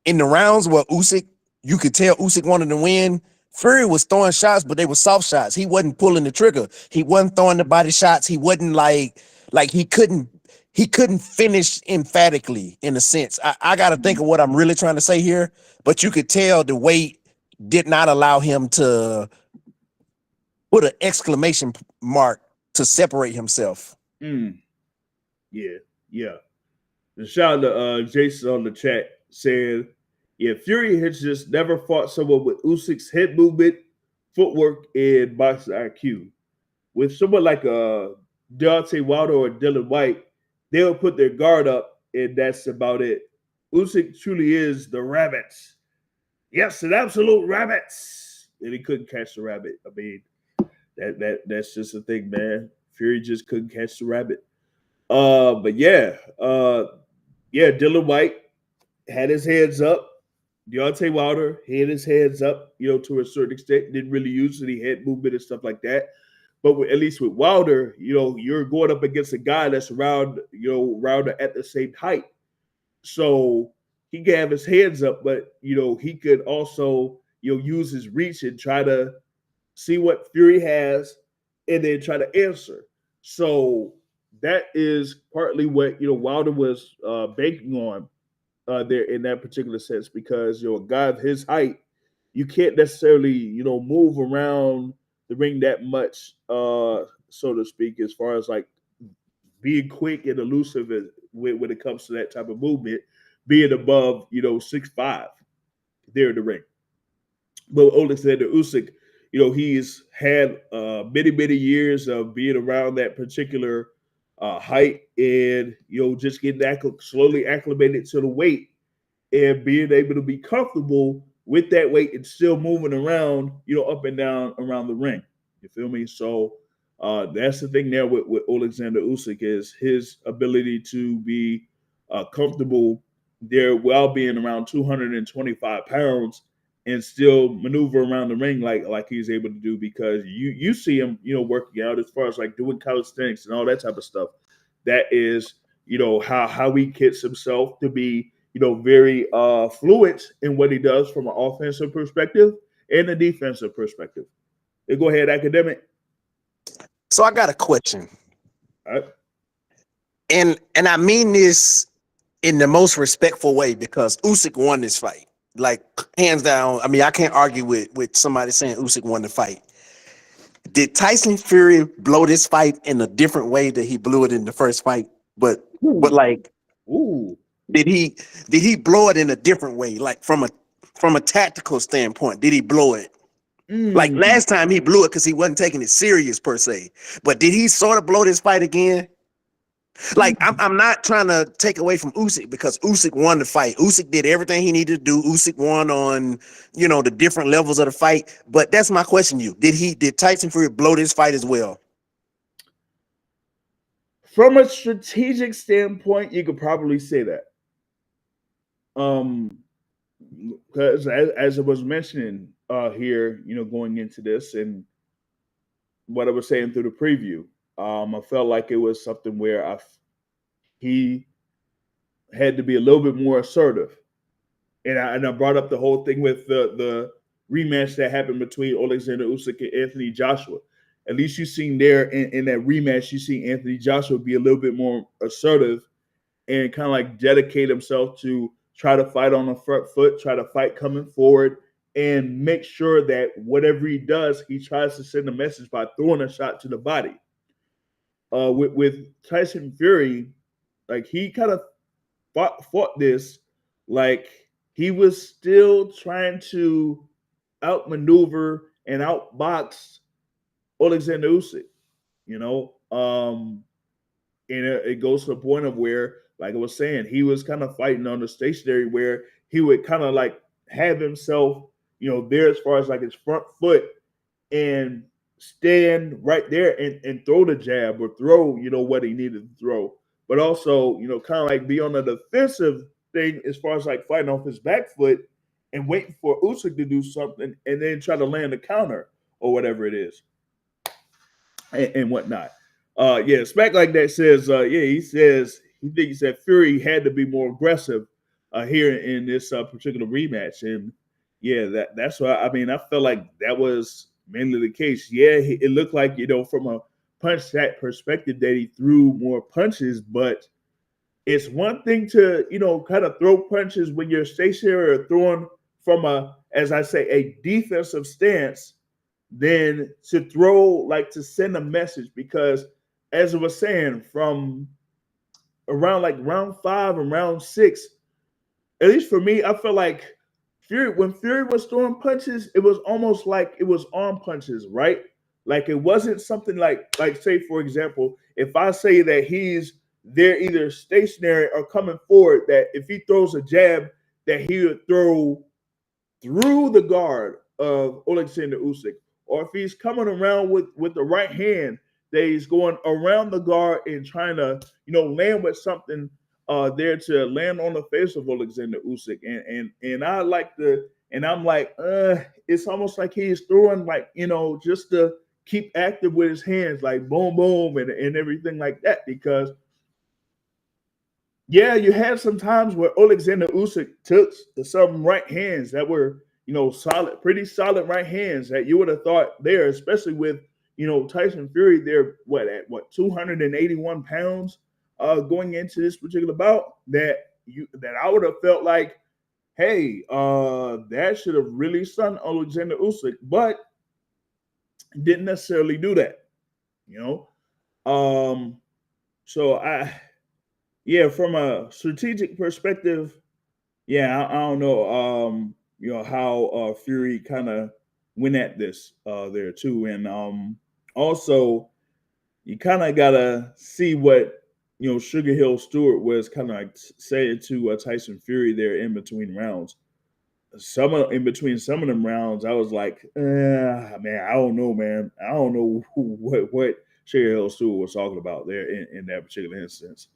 in the rounds where Usyk, you could tell Usyk wanted to win. Fury was throwing shots, but they were soft shots. He wasn't pulling the trigger. He wasn't throwing the body shots. He wasn't like he couldn't finish emphatically in a sense. I got to think of what I'm really trying to say here, but you could tell the weight did not allow him to put an exclamation mark to separate himself. Mm. Yeah, yeah. The shout out to Jason on the chat saying, yeah, Fury has just never fought someone with Usyk's head movement, footwork, and boxing IQ. With someone like Deontay Wilder or Dylan White, they'll put their guard up, and that's about it. Usyk truly is the rabbit. Yes, an absolute rabbit. And he couldn't catch the rabbit. I mean, that's just a thing, man. Fury just couldn't catch the rabbit. But yeah, Dylan White had his hands up. Deontay Wilder had his hands up, to a certain extent. Didn't really use any head movement and stuff like that. But at least with Wilder, you're going up against a guy that's around at the same height. So he can have his hands up, but he could also use his reach and try to see what Fury has, and then try to answer. So that is partly what Wilder was banking on there in that particular sense, because a guy of his height, you can't necessarily move around the ring that much, so to speak, as far as like being quick and elusive when it comes to that type of movement, being above 6'5" there in the ring. But Oleksandr Usyk, he's had many years of being around that particular height, and just getting slowly acclimated to the weight and being able to be comfortable with that weight and still moving around, up and down around the ring. You feel me? So that's the thing there with Oleksandr Usyk, is his ability to be comfortable there while being around 225 pounds and still maneuver around the ring like he's able to do, because you see him, working out as far as like doing calisthenics and all that type of stuff. That is, how he gets himself to be, very fluent in what he does from an offensive perspective and a defensive perspective. Go ahead, academic. So I got a question. All right. And I mean this in the most respectful way, because Usyk won this fight. Like, hands down. I mean, I can't argue with somebody saying Usyk won the fight. Did Tyson Fury blow this fight in a different way that he blew it in the first fight? But like, Ooh. did he blow it in a different way? Like from a tactical standpoint, did he blow it? Like last time he blew it because he wasn't taking it serious per se. But did he sort of blow this fight again? Like, I'm not trying to take away from Usyk, because Usyk won the fight. Usyk did everything he needed to do. Usyk won on, the different levels of the fight. But that's my question to you. Did Tyson Fury blow this fight as well? From a strategic standpoint, you could probably say that. Because as I was mentioning here, going into this and what I was saying through the preview, I felt like it was something where he had to be a little bit more assertive, and I brought up the whole thing with the rematch that happened between Oleksandr Usyk and Anthony Joshua. at least you've seen there in that rematch, you see Anthony Joshua be a little bit more assertive and kind of like dedicate himself to try to fight on the front foot, try to fight coming forward, and make sure that whatever he does, he tries to send a message by throwing a shot to the body. With Tyson Fury, like he kind of fought this like he was still trying to outmaneuver and outbox Oleksandr Usyk, you know. And it goes to the point of where, like I was saying, he was kind of fighting on the stationary where he would kind of like have himself, there as far as like his front foot and stand right there and throw the jab or throw, what he needed to throw. But also, kind of like be on the defensive thing as far as like fighting off his back foot and waiting for Usyk to do something and then try to land a counter or whatever it is and whatnot. Yeah, Smack like that says, he says he thinks that Fury had to be more aggressive here in this particular rematch, and yeah, that's why I mean I felt like that was mainly the case. Yeah, it looked like from a punch that perspective that he threw more punches, but it's one thing to kind of throw punches when you're stationary or throwing from a, as I say, a defensive stance than to throw like to send a message because as I was saying, from around like round 5 and round 6, at least for me, I felt like when Fury was throwing punches, it was almost like it was arm punches, right? Like it wasn't something like say for example, if I say that he's there either stationary or coming forward, that if he throws a jab, that he would throw through the guard of Oleksandr Usyk, or if he's coming around with the right hand, that he's going around the guard and trying to land with something there to land on the face of Oleksandr Usyk, and I like and I'm like, it's almost like he's throwing like just to keep active with his hands, like boom boom and everything like that, because yeah, you had some times where Oleksandr Usyk took some right hands that were, solid, pretty solid right hands that you would have thought there, especially with, Tyson Fury there, at 281 pounds going into this particular bout, that I would have felt like, hey, that should have really stunned Oleksandr Usyk, but didn't necessarily do that, So yeah, from a strategic perspective, yeah, I don't know, how Fury kind of went at this there too, and also you kind of gotta see what Sugar Hill Stewart was kind of like saying to Tyson Fury there in between rounds. In between some of them rounds, I was like, man, I don't know, man, I don't know what Sugar Hill Stewart was talking about there in that particular instance.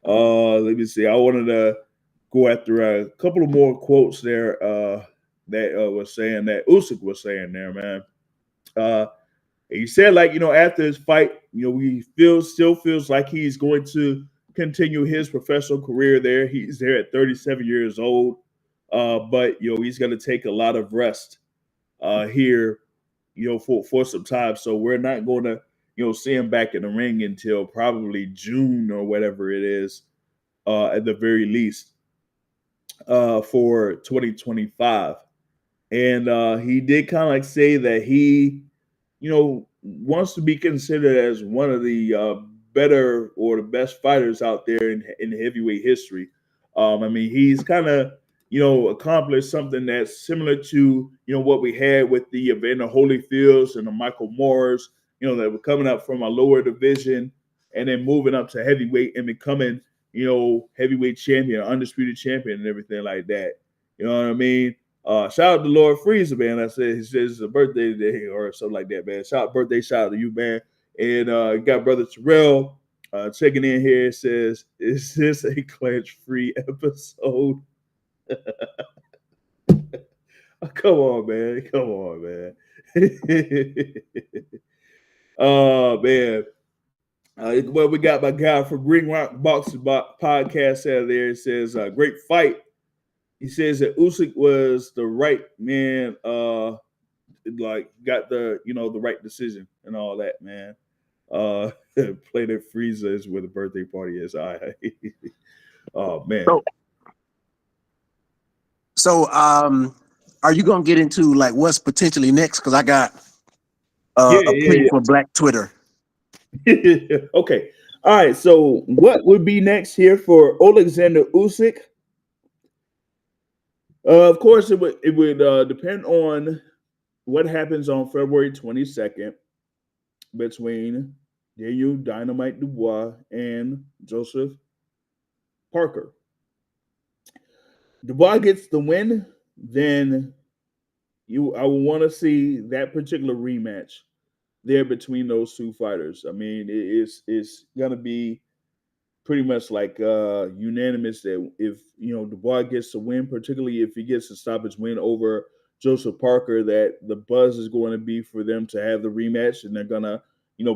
Let me see. I wanted to go after a couple of more quotes there that was saying that Usyk was saying there, man. He said, like, after his fight, he still feels like he's going to continue his professional career there. He's there at 37 years old. But he's gonna take a lot of rest here, for some time. So we're not gonna, see him back in the ring until probably June or whatever it is, at the very least, for 2025. And he did kind of like say that he, wants to be considered as one of the better or the best fighters out there in heavyweight history. I mean, he's kind of, accomplished something that's similar to, what we had with the Evander Holyfields and the Michael Moores, that were coming up from a lower division and then moving up to heavyweight and becoming, heavyweight champion, undisputed champion and everything like that. You know what I mean? Shout out to Lord Freezer, man. I said he says it's a birthday today or something like that, man. Shout out to you, man. And you got brother Terrell checking in here. It says, is this a clench-free episode? Come on, man. Come on, man. Oh, man. Well, we got my guy from Green Rock Boxing Podcast out there. It says, great fight. He says that Usyk was the right man like got the the right decision and all that, man. Uh, play that Frieza is where the birthday party is. I oh man. So, so are you gonna get into like what's potentially next? Because I got Yeah, a plea yeah, for Black Twitter. yeah. Okay. All right. So what would be next here for Oleksandr Usyk? Of course, it would depend on what happens on February 22nd between Daniel Dynamite Dubois and Joseph Parker. Dubois gets the win, then I would want to see that particular rematch there between those two fighters. I mean, it's gonna be pretty much like unanimous that if Dubois gets a win, particularly if he gets a stoppage win over Joseph Parker, that the buzz is going to be for them to have the rematch, and they're gonna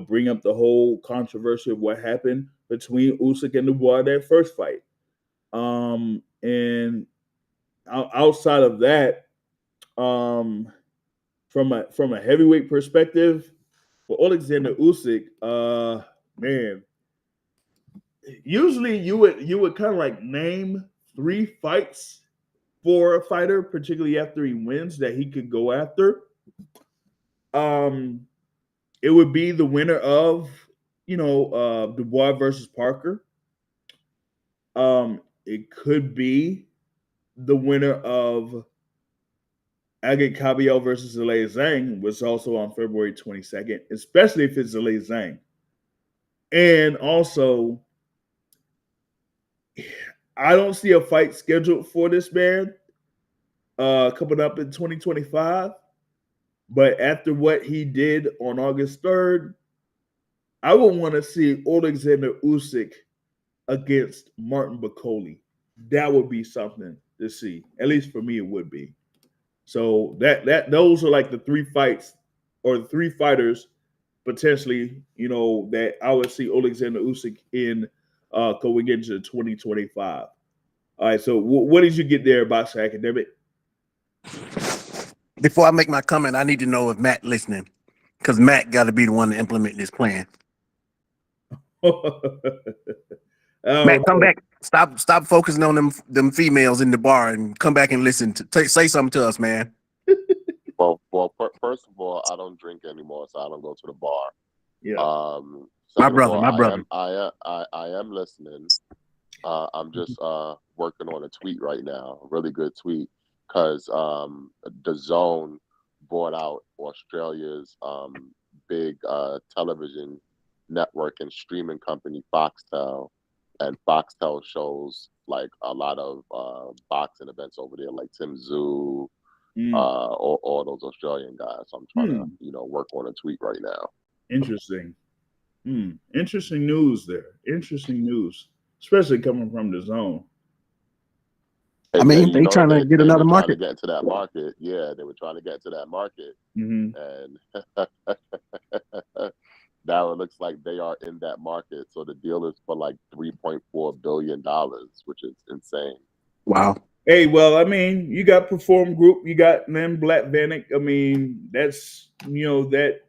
bring up the whole controversy of what happened between Usyk and Dubois that first fight. And outside of that, um, from a heavyweight perspective, for Oleksandr Usyk, man, usually you would kind of like name 3 fights for a fighter, particularly after he wins, that he could go after. Um, it would be the winner of Dubois versus Parker. It could be the winner of Agate Kabiel versus Zhilei Zhang, which is also on February 22nd, especially if it's Zhilei Zhang. And also, I don't see a fight scheduled for this man coming up in 2025. But after what he did on August 3rd, I would want to see Oleksandr Usyk against Martin Bakole. That would be something to see. At least for me, it would be. So those are like the 3 fights or the 3 fighters potentially, that I would see Oleksandr Usyk in going into 2025. All right. So what did you get there, Box Academic? Before I make my comment, I need to know if Matt listening, because Matt got to be the one to implement this plan. Matt, come back. Stop focusing on them females in the bar and come back and listen. Say something to us, man. Well, first of all, I don't drink anymore, so I don't go to the bar. Yeah. My Second brother, of all, my brother. I am listening. I'm just working on a tweet right now, a really good tweet, because the Zone bought out Australia's big television network and streaming company, Foxtel, and Foxtel shows like a lot of boxing events over there, like Tim Tszyu, all those Australian guys. So I'm trying to work on a tweet right now. Interesting. Interesting news there. Interesting news, especially coming from the Zone. I mean, they trying to get another market. Trying to get into that market. Yeah, they were trying to get into that market, and now it looks like they are in that market. So the deal is for like $3.4 billion, which is insane. Wow. Hey, well, I mean, you got Perform Group, you got Len Black Vanek. I mean, that's that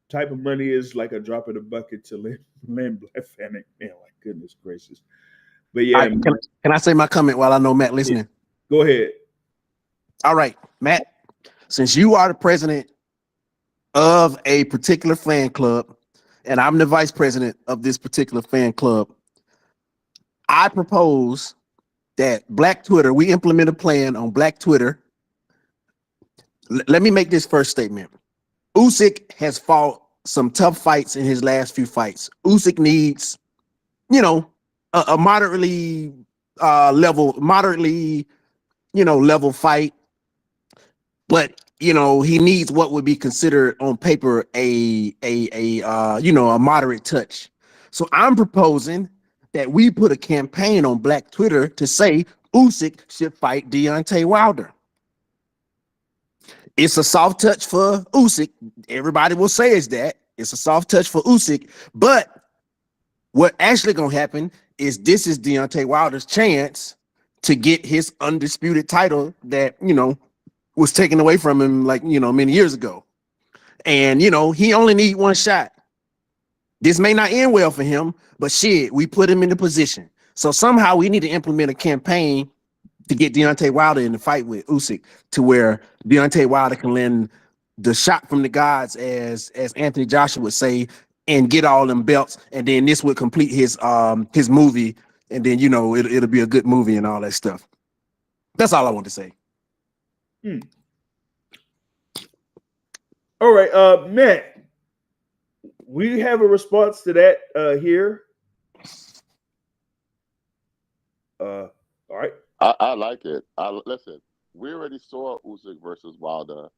type of money is like a drop in the bucket to Len Black Vanek. Man, my goodness gracious. But yeah, can I say my comment while I know Matt listening? Go ahead. All right, Matt. Since you are the president of a particular fan club, and I'm the vice president of this particular fan club, I propose that Black Twitter, we implement a plan on Black Twitter. Let me make this first statement. Usyk has fought some tough fights in his last few fights. Usyk needs, a moderately level fight, but he needs what would be considered on paper a moderate touch. So I'm proposing that we put a campaign on Black Twitter to say Usyk should fight Deontay Wilder. It's a soft touch for Usyk. Everybody will say is that it's a soft touch for Usyk, but what actually gonna happen is this is Deontay Wilder's chance to get his undisputed title that was taken away from him, like, many years ago. And, he only need one shot. This may not end well for him, but shit, we put him in the position. So somehow we need to implement a campaign to get Deontay Wilder in the fight with Usyk, to where Deontay Wilder can land the shot from the gods, as Anthony Joshua would say, and get all them belts. And then this would complete his movie. And then, it'll be a good movie and all that stuff. That's all I want to say. All right, Matt, we have a response to that here. All right. I like it. Listen, we already saw Usyk versus Wilder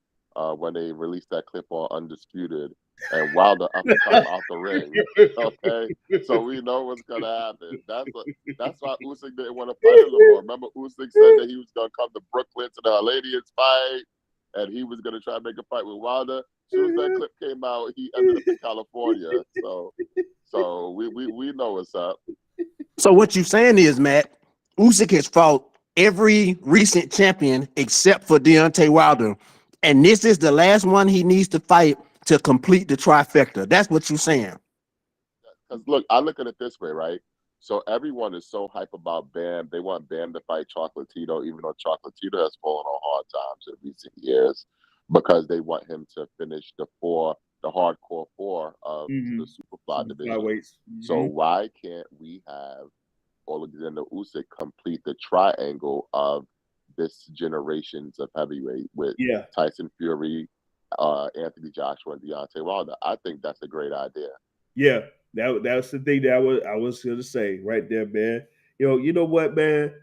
when they released that clip on Undisputed, and Wilder uppercut out the ring. Okay, so we know what's gonna happen. That's why Usyk didn't want to fight anymore. Remember, Usyk said that he was gonna come to Brooklyn to the Hellenians fight, and he was gonna try to make a fight with Wilder. As soon as that clip came out, he ended up in California. So we know what's up. So what you're saying is, Matt, Usyk has fought every recent champion except for Deontay Wilder, and this is the last one he needs to fight to complete the trifecta. That's what you're saying. Because look, I look at it this way, right? So everyone is so hype about Bam. They want Bam to fight Chocolatito, even though Chocolatito has fallen on hard times in recent years, because they want him to finish the hardcore four of the Superfly division. Mm-hmm. So why can't we have Oleksandr Usyk complete the triangle of this generations of heavyweight with Tyson Fury, Anthony Joshua, and Deontay Wilder? I think that's a great idea. Yeah, that's the thing that I was going to say right there, man. You know what, man?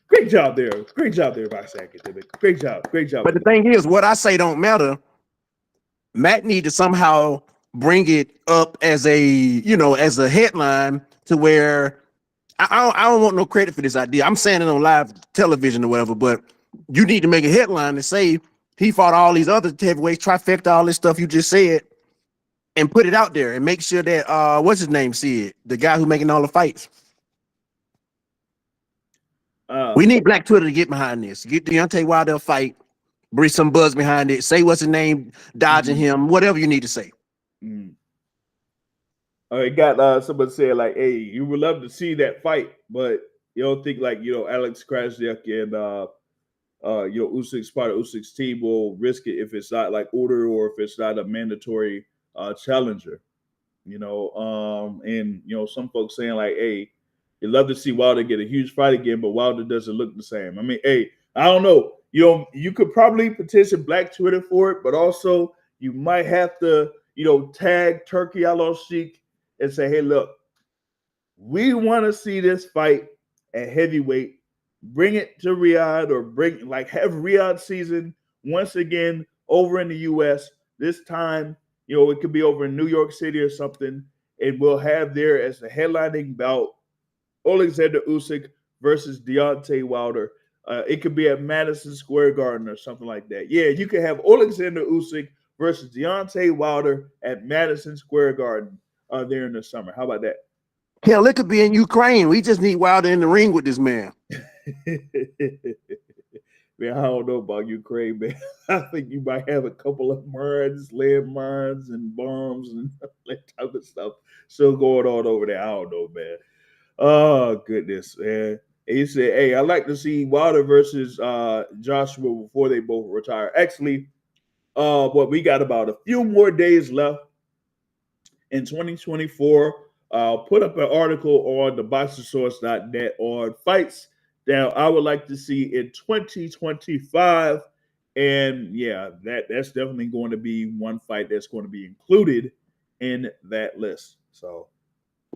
Great job there, Vice Academic. Great job. But the thing is, what I say don't matter. Matt need to somehow bring it up as a headline to where I don't want no credit for this idea. I'm saying it on live television or whatever, but you need to make a headline to say he fought all these other heavyweights, trifecta, all this stuff you just said, and put it out there and make sure that what's his name see it, the guy who making all the fights. We need Black Twitter to get behind this. Get Deontay Wilder a fight, bring some buzz behind it. Say what's his name, dodging him, whatever you need to say. I got somebody said like, "Hey, you would love to see that fight, but you don't think like Alex Krasniak and Usyk's part of Usyk's team will risk it if it's not like order or if it's not a mandatory challenger." And some folks saying like, "Hey, you'd love to see Wilder get a huge fight again, but Wilder doesn't look the same." I mean, hey, I don't know. You could probably petition Black Twitter for it, but also you might have to, tag Turkey Al-Sheikh and say, "Hey, look, we want to see this fight at heavyweight. Bring it to Riyadh, or have Riyadh season once again over in the U.S. This time, it could be over in New York City or something, and we'll have there as the headlining bout Oleksandr Usyk versus Deontay Wilder. It could be at Madison Square Garden or something like that. Yeah, you could have Oleksandr Usyk versus Deontay Wilder at Madison Square Garden there in the summer. How about that?" Hell, it could be in Ukraine. We just need Wilder in the ring with this man. Man, I don't know about Ukraine, man. I think you might have a couple of landmines, and bombs and that type of stuff still going on over there. I don't know, man. Oh, goodness, man. And he said, "Hey, I'd like to see Wilder versus Joshua before they both retire." Actually, we got about a few more days left in 2024. I'll put up an article on theboxersource.net on fights that I would like to see in 2025. And yeah, that's definitely going to be one fight that's going to be included in that list. So,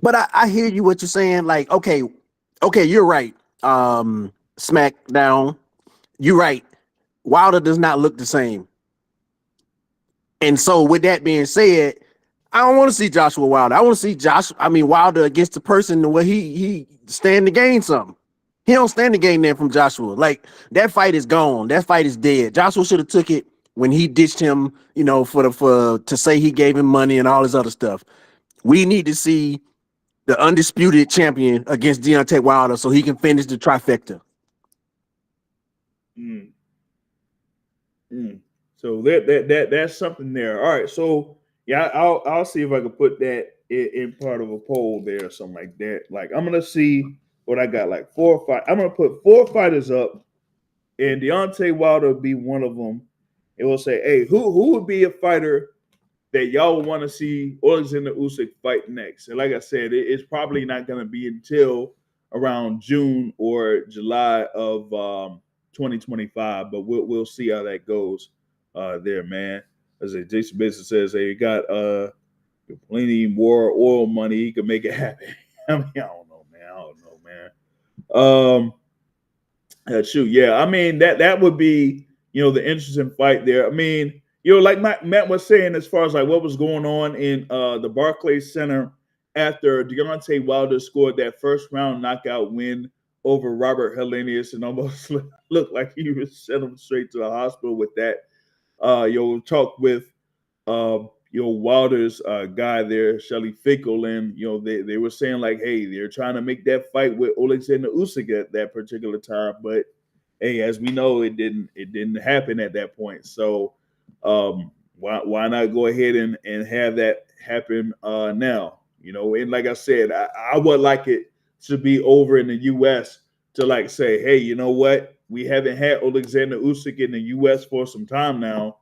but I hear you what you're saying. Like, okay, you're right. SmackDown, you're right. Wilder does not look the same. And so, with that being said, I don't want to see Joshua Wilder. I want to see Wilder against the person where he stand to gain something. He don't stand to gain that from Joshua. Like, that fight is gone. That fight is dead. Joshua should have took it when he ditched him, to say he gave him money and all this other stuff. We need to see the undisputed champion against Deontay Wilder so he can finish the trifecta. Mm. So that's something there. All right. So yeah, I'll see if I can put that in part of a poll there or something like that. Like I'm gonna see what I got. Like 4 or 5. I'm gonna put 4 fighters up, and Deontay Wilder will be one of them. It will say, hey, who would be a fighter that y'all would want to see Oleksandr Usyk fight next? And like I said, it's probably not going to be until around June or July of 2025, but we'll see how that goes there, man. As a Jason Benson says, hey, you got plenty more oil money, he can make it happen. I mean, I don't know, man. I don't know, man. Shoot, yeah. I mean that would be the interesting fight there. I mean, like Matt was saying, as far as like what was going on in the Barclays Center after Deontay Wilder scored that first round knockout win over Robert Helenius and almost looked like he was sent him straight to the hospital with that. Talk with Wilder's guy there, Shelly Finkel, and they were saying like, hey, they're trying to make that fight with Oleksandr Usyk at that particular time, but hey, as we know, it didn't happen at that point. So why not go ahead and have that happen now? And like I said, I would like it to be over in the U.S. to like say, hey, you know what? We haven't had Oleksandr Usyk in the U.S. for some time now.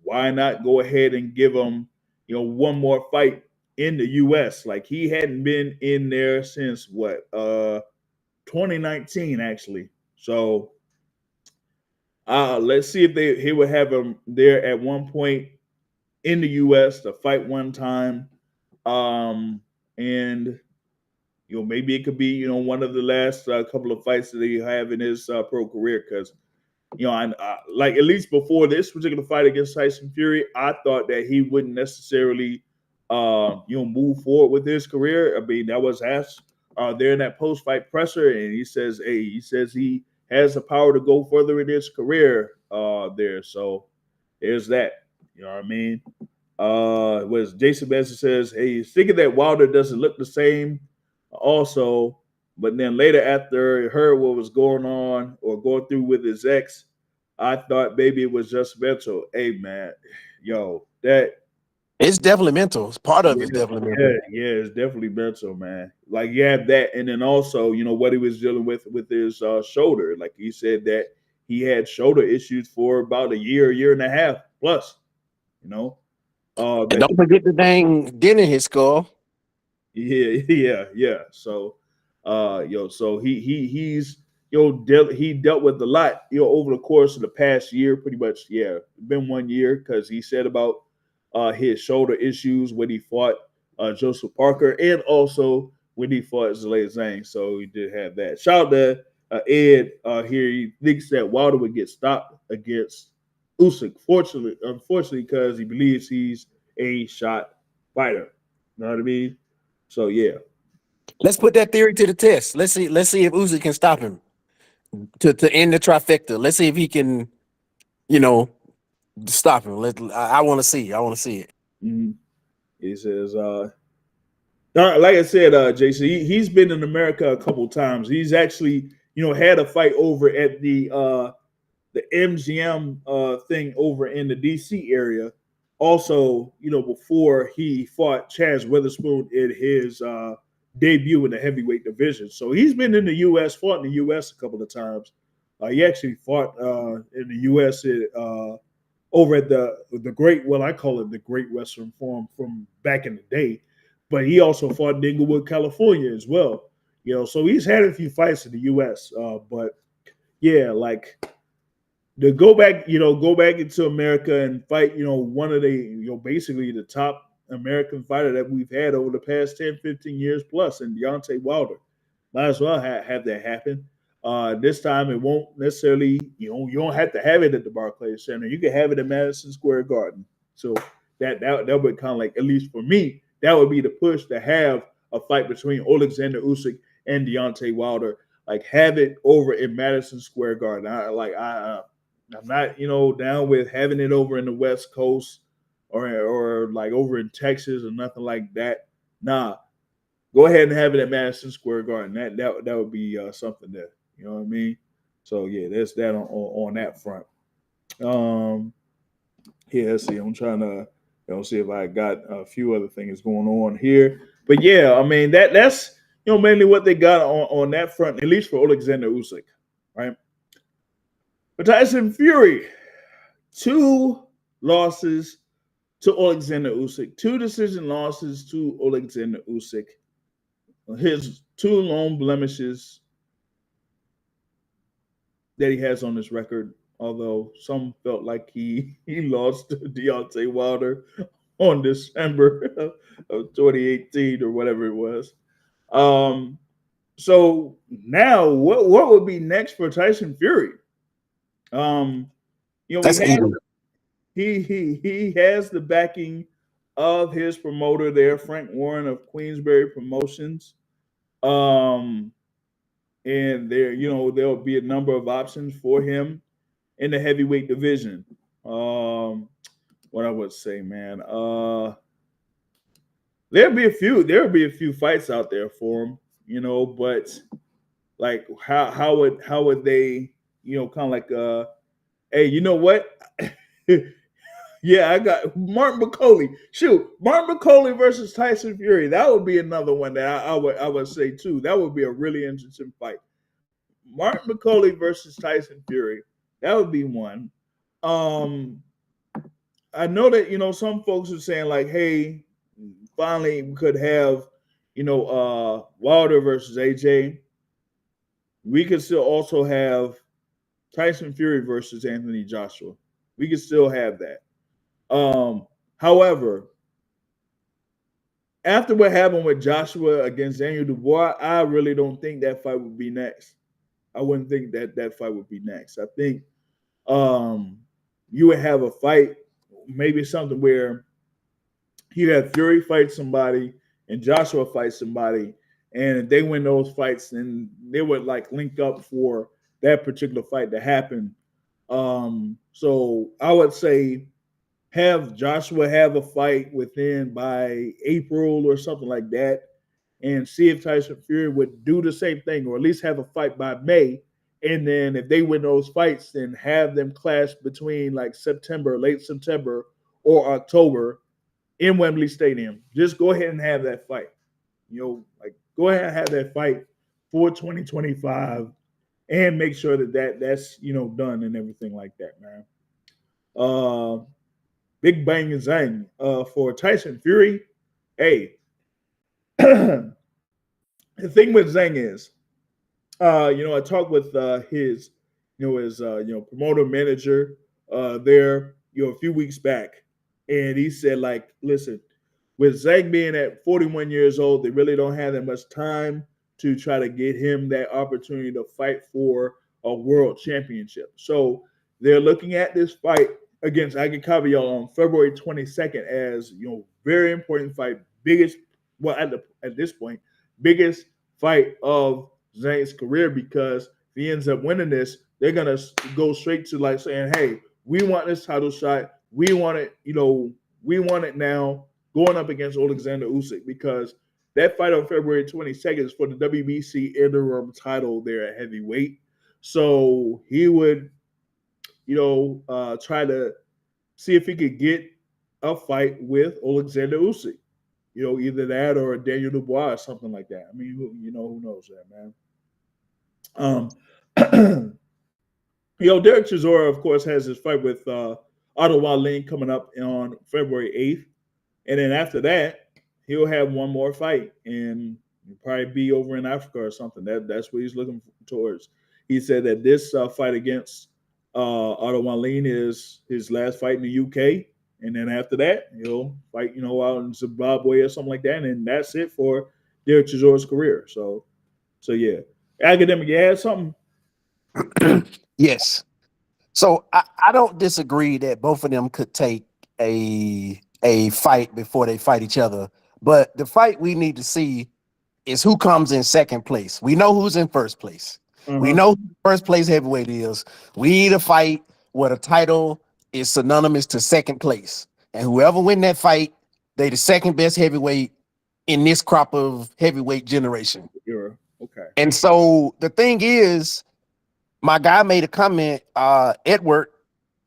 Why not go ahead and give him, one more fight in the U.S.? Like he hadn't been in there since what, 2019 actually. So let's see if he would have him there at one point in the U.S. to fight one time, and maybe it could be one of the last couple of fights that he have in his pro career because like at least before this particular fight against Tyson Fury, I thought that he wouldn't necessarily, move forward with his career. I mean, that was asked there in that post-fight presser, and he says, he has the power to go further in his career there. So there's that. You know what I mean? Was Jason Benson says, hey, he's thinking that Wilder doesn't look the same. Also, but then later, after he heard what was going on or going through with his ex, I thought maybe it was just mental. Hey, man, that It's definitely mental. Part of yeah, it's definitely yeah, mental. yeah, it's definitely mental, man. Like you have that, and then also, what he was dealing with his shoulder. Like he said that he had shoulder issues for about a year and a half plus. You know, And that don't forget the dang dent in his skull. Yeah, yeah. So, so he's he dealt with a lot, over the course of the past year, pretty much. Yeah, been 1 year because he said about his shoulder issues when he fought Joseph Parker and also when he fought Zalay Zhang. So he did have that. Shout out to Ed here. He thinks that Wilder would get stopped against Usyk. Unfortunately, because he believes he's a shot fighter. You know what I mean? So yeah. Let's put that theory to the test. Let's see if Usyk can stop him to end the trifecta. Let's see if he can, you know, stop him. I want to see. I want to see it. Mhm. He says, like I said, Jason, he's been in America a couple times. He's actually, had a fight over at the MGM thing over in the DC area. Also, before he fought Chaz Witherspoon in his debut in the heavyweight division. So he's been in the U.S., fought in the U.S. a couple of times. He actually fought in the U.S. Over at the great, well, I call it the Great Western Forum from back in the day. But he also fought in Inglewood, California as well. So he's had a few fights in the U.S. But yeah, like to go back into America and fight, one of the, basically the top American fighter that we've had over the past 10, 15 years plus, and Deontay Wilder. Might as well have that happen. This time it won't necessarily, you don't have to have it at the Barclays Center. You can have it at Madison Square Garden. So that would kind of like, at least for me, that would be the push to have a fight between Oleksandr Usyk and Deontay Wilder. Like have it over in Madison Square Garden. I'm not, down with having it over in the West Coast or like over in Texas or nothing like that. Nah, go ahead and have it at Madison Square Garden. That would be something there. You know what I mean? So yeah, there's that on that front. Here, let's see. I'm trying to see if I got a few other things going on here. But yeah, I mean that's mainly what they got on that front, at least for Oleksandr Usyk, right? But Tyson Fury, 2 losses to Oleksandr Usyk, 2 decision losses to Oleksandr Usyk. His 2 long blemishes that he has on his record, although some felt like he lost to Deontay Wilder on December of 2018 or whatever it was. So now what would be next for Tyson Fury? That's easy. He has the backing of his promoter there, Frank Warren of Queensberry Promotions. Um, and there'll be a number of options for him in the heavyweight division. What I would say, man, there'll be a few fights out there for him, but like how would they, kind of like hey, you know what? Yeah, I got Martin McCauley. Shoot, Martin McCauley versus Tyson Fury. That would be another one that I would say too. That would be a really interesting fight. Martin McCauley versus Tyson Fury. That would be one. I know that some folks are saying like, hey, finally we could have Wilder versus AJ. We could still also have Tyson Fury versus Anthony Joshua. We could still have that. However, after what happened with Joshua against Daniel Dubois, I really don't think that fight would be next. I wouldn't think that fight would be next. I think you would have a fight, maybe something where you have Fury fight somebody and Joshua fight somebody, and if they win those fights, then they would like link up for that particular fight to happen. So I would say have Joshua have a fight by April or something like that, and see if Tyson Fury would do the same thing, or at least have a fight by May. And then if they win those fights, then have them clash between like September, late September, or October in Wembley Stadium. Just go ahead and have that fight. Like go ahead and have that fight for 2025, and make sure that's done and everything like that, man. Big Bang and Zang. For Tyson Fury, hey, the thing with Zhang is, I talked with his promoter manager there, a few weeks back, and he said, like, listen, with Zhang being at 41 years old, they really don't have that much time to try to get him that opportunity to fight for a world championship. So they're looking at this fight against Agikaviel on February 22nd as very important fight, biggest at this point, biggest fight of Zane's career, because if he ends up winning this, they're gonna go straight to like saying, hey, we want this title shot, we want it, we want it now, going up against Oleksandr Usyk, because that fight on February 22nd is for the WBC interim title there at heavyweight. So he would try to see if he could get a fight with Oleksandr Usyk. Either that or Daniel Dubois or something like that. I mean, who knows that, man. Derek Chisora, of course, has his fight with Otto Wallin coming up on February 8th. And then after that, he'll have one more fight, and he'll probably be over in Africa or something. That's what he's looking towards. He said that this fight against Otto Wallin is his last fight in the UK. And then after that, he'll fight, out in Zimbabwe or something like that. And that's it for Derek Chisora's career. So yeah. Academic, you had something? Yes. So I don't disagree that both of them could take a fight before they fight each other. But the fight we need to see is who comes in second place. We know who's in first place. We know who first place heavyweight is. We need a fight where the title is synonymous to second place. And whoever win that fight, they the second best heavyweight in this crop of heavyweight generation. Sure. Okay. And so the thing is, my guy made a comment, Edward,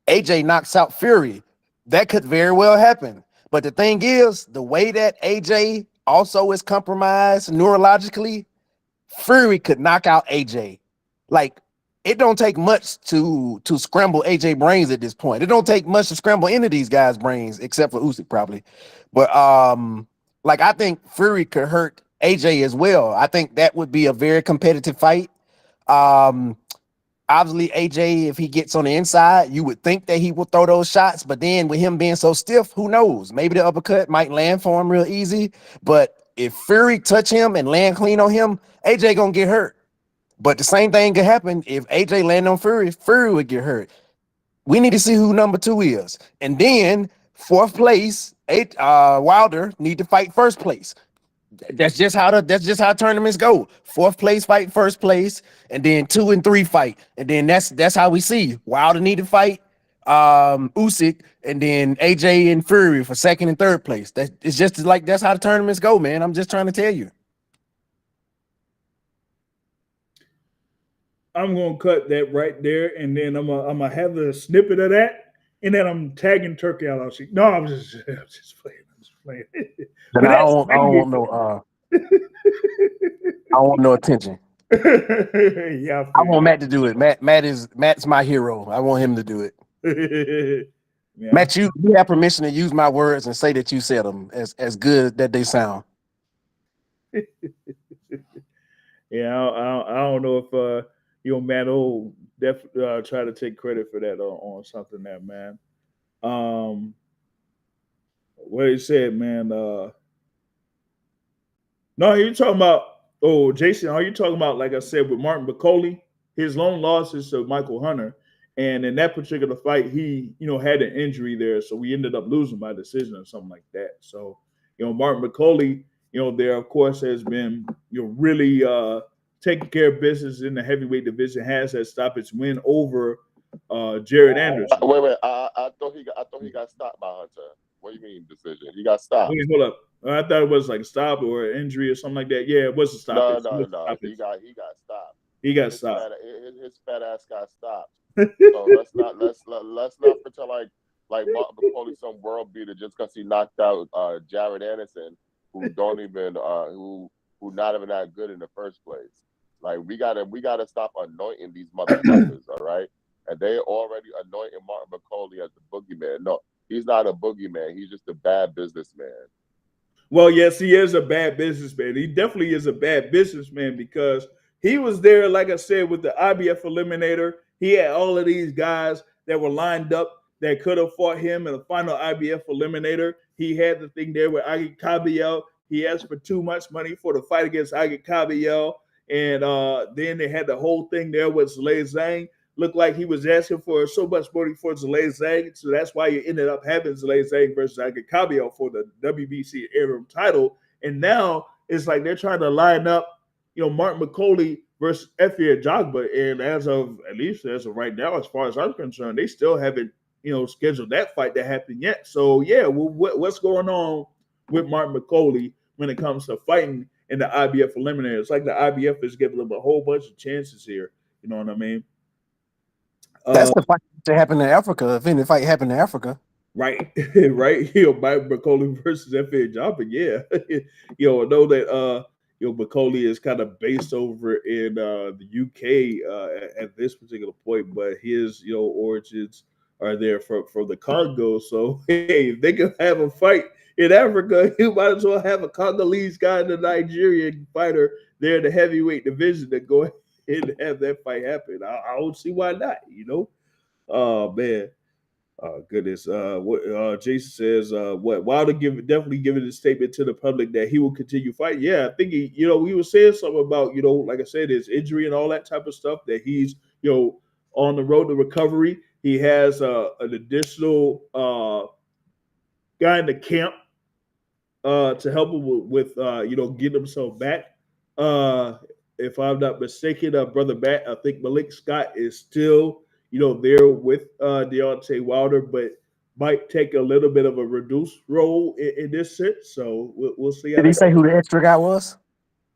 AJ knocks out Fury. That could very well happen. But the thing is, the way that AJ also is compromised neurologically, Fury could knock out AJ. Like, it don't take much to scramble AJ brains at this point. It don't take much to scramble any of these guys' brains, except for Usyk probably. But like, I think Fury could hurt AJ as well. I think that would be a very competitive fight. Um, Obviously, AJ, if he gets on the inside, you would think that he will throw those shots. But then with him being so stiff, who knows? Maybe the uppercut might land for him real easy. But if Fury touch him and land clean on him, AJ gonna get hurt. But the same thing could happen if AJ land on Fury, Fury would get hurt. We need to see who number 2 is. And then fourth place, Wilder need to fight first place. That's just how tournaments go. Fourth place fight first place, and then 2 and 3 fight, and then that's how we see Wilder need to fight Usyk, and then AJ and Fury for second and third place. That it's just like that's how the tournaments go, man. I'm just trying to tell you. I'm gonna cut that right there, and then I'm gonna have a snippet of that, and then I'm tagging Turkey out. No, I'm just playing. I'm just playing. Then I don't want no I don't want no attention. Yeah, I want Matt to do it. Matt's my hero. I want him to do it. Yeah. Matt, you have permission to use my words and say that you said them as good that they sound. Yeah, I don't know if Matt will definitely try to take credit for that on something that, man. What he said, man. No, you're talking about. Oh, Jason, are you talking about, like I said, with Martin McCauley, his lone loss is to Michael Hunter, and in that particular fight, he had an injury there, so we ended up losing by decision or something like that. So, Martin McCauley, there of course has been really taking care of business in the heavyweight division. Has that stoppage win over Jared Anderson. Wait! I thought he got stopped by Hunter. What do you mean decision? He got stopped. Wait, hold up. I thought it was like a stop or an injury or something like that. Yeah, it was a stop. No. He got stopped. He got stopped. His fat ass got stopped. So let's not pretend like Martin McCauley some world beater just because he knocked out Jared Anderson, who don't even who not even that good in the first place. Like we gotta stop anointing these motherfuckers, all right? And they already anointing Martin McCauley as the boogeyman. No, he's not a boogeyman. He's just a bad businessman. Well, yes, he is a bad businessman. He definitely is a bad businessman because he was there, like I said, with the IBF Eliminator. He had all of these guys that were lined up that could have fought him in the final IBF Eliminator. He had the thing there with Agit Kabayel. He asked for too much money for the fight against Agit Kabayel. And then they had the whole thing there with Zalay Zhang. Looked like he was asking for so much money for Zalay Zhang, so that's why you ended up having Zalay Zhang versus Agit Kabayel for the WBC interim title. And now it's like they're trying to line up, Martin McCauley versus Efe Ajagba. And at least as of right now, as far as I'm concerned, they still haven't, scheduled that fight to happen yet. So yeah, what's going on with Martin McCauley when it comes to fighting in the IBF Eliminator? It's like the IBF is giving them a whole bunch of chances here. You know what I mean? That's the fight that happened in Africa. If any fight happened in Africa, right, right. Mike McCauley versus Efe Ajagba. Yeah, I know that McCauley is kind of based over in the UK at this particular point, but his origins are there from the Congo. So hey, if they can have a fight in Africa, you might as well have a Congolese guy and a Nigerian fighter there in the heavyweight division that go and have that fight happen. I don't see why not, Oh man. Goodness. What Jason says, what Wilder definitely giving a statement to the public that he will continue fighting. Yeah, I think he was saying something about, like I said, his injury and all that type of stuff, that he's, on the road to recovery. He has an additional guy in the camp to help him with getting himself back. If I'm not mistaken, brother Matt, I think Malik Scott is still, there with Deontay Wilder, but might take a little bit of a reduced role in this sense. So we'll see. Did he say who the extra guy was?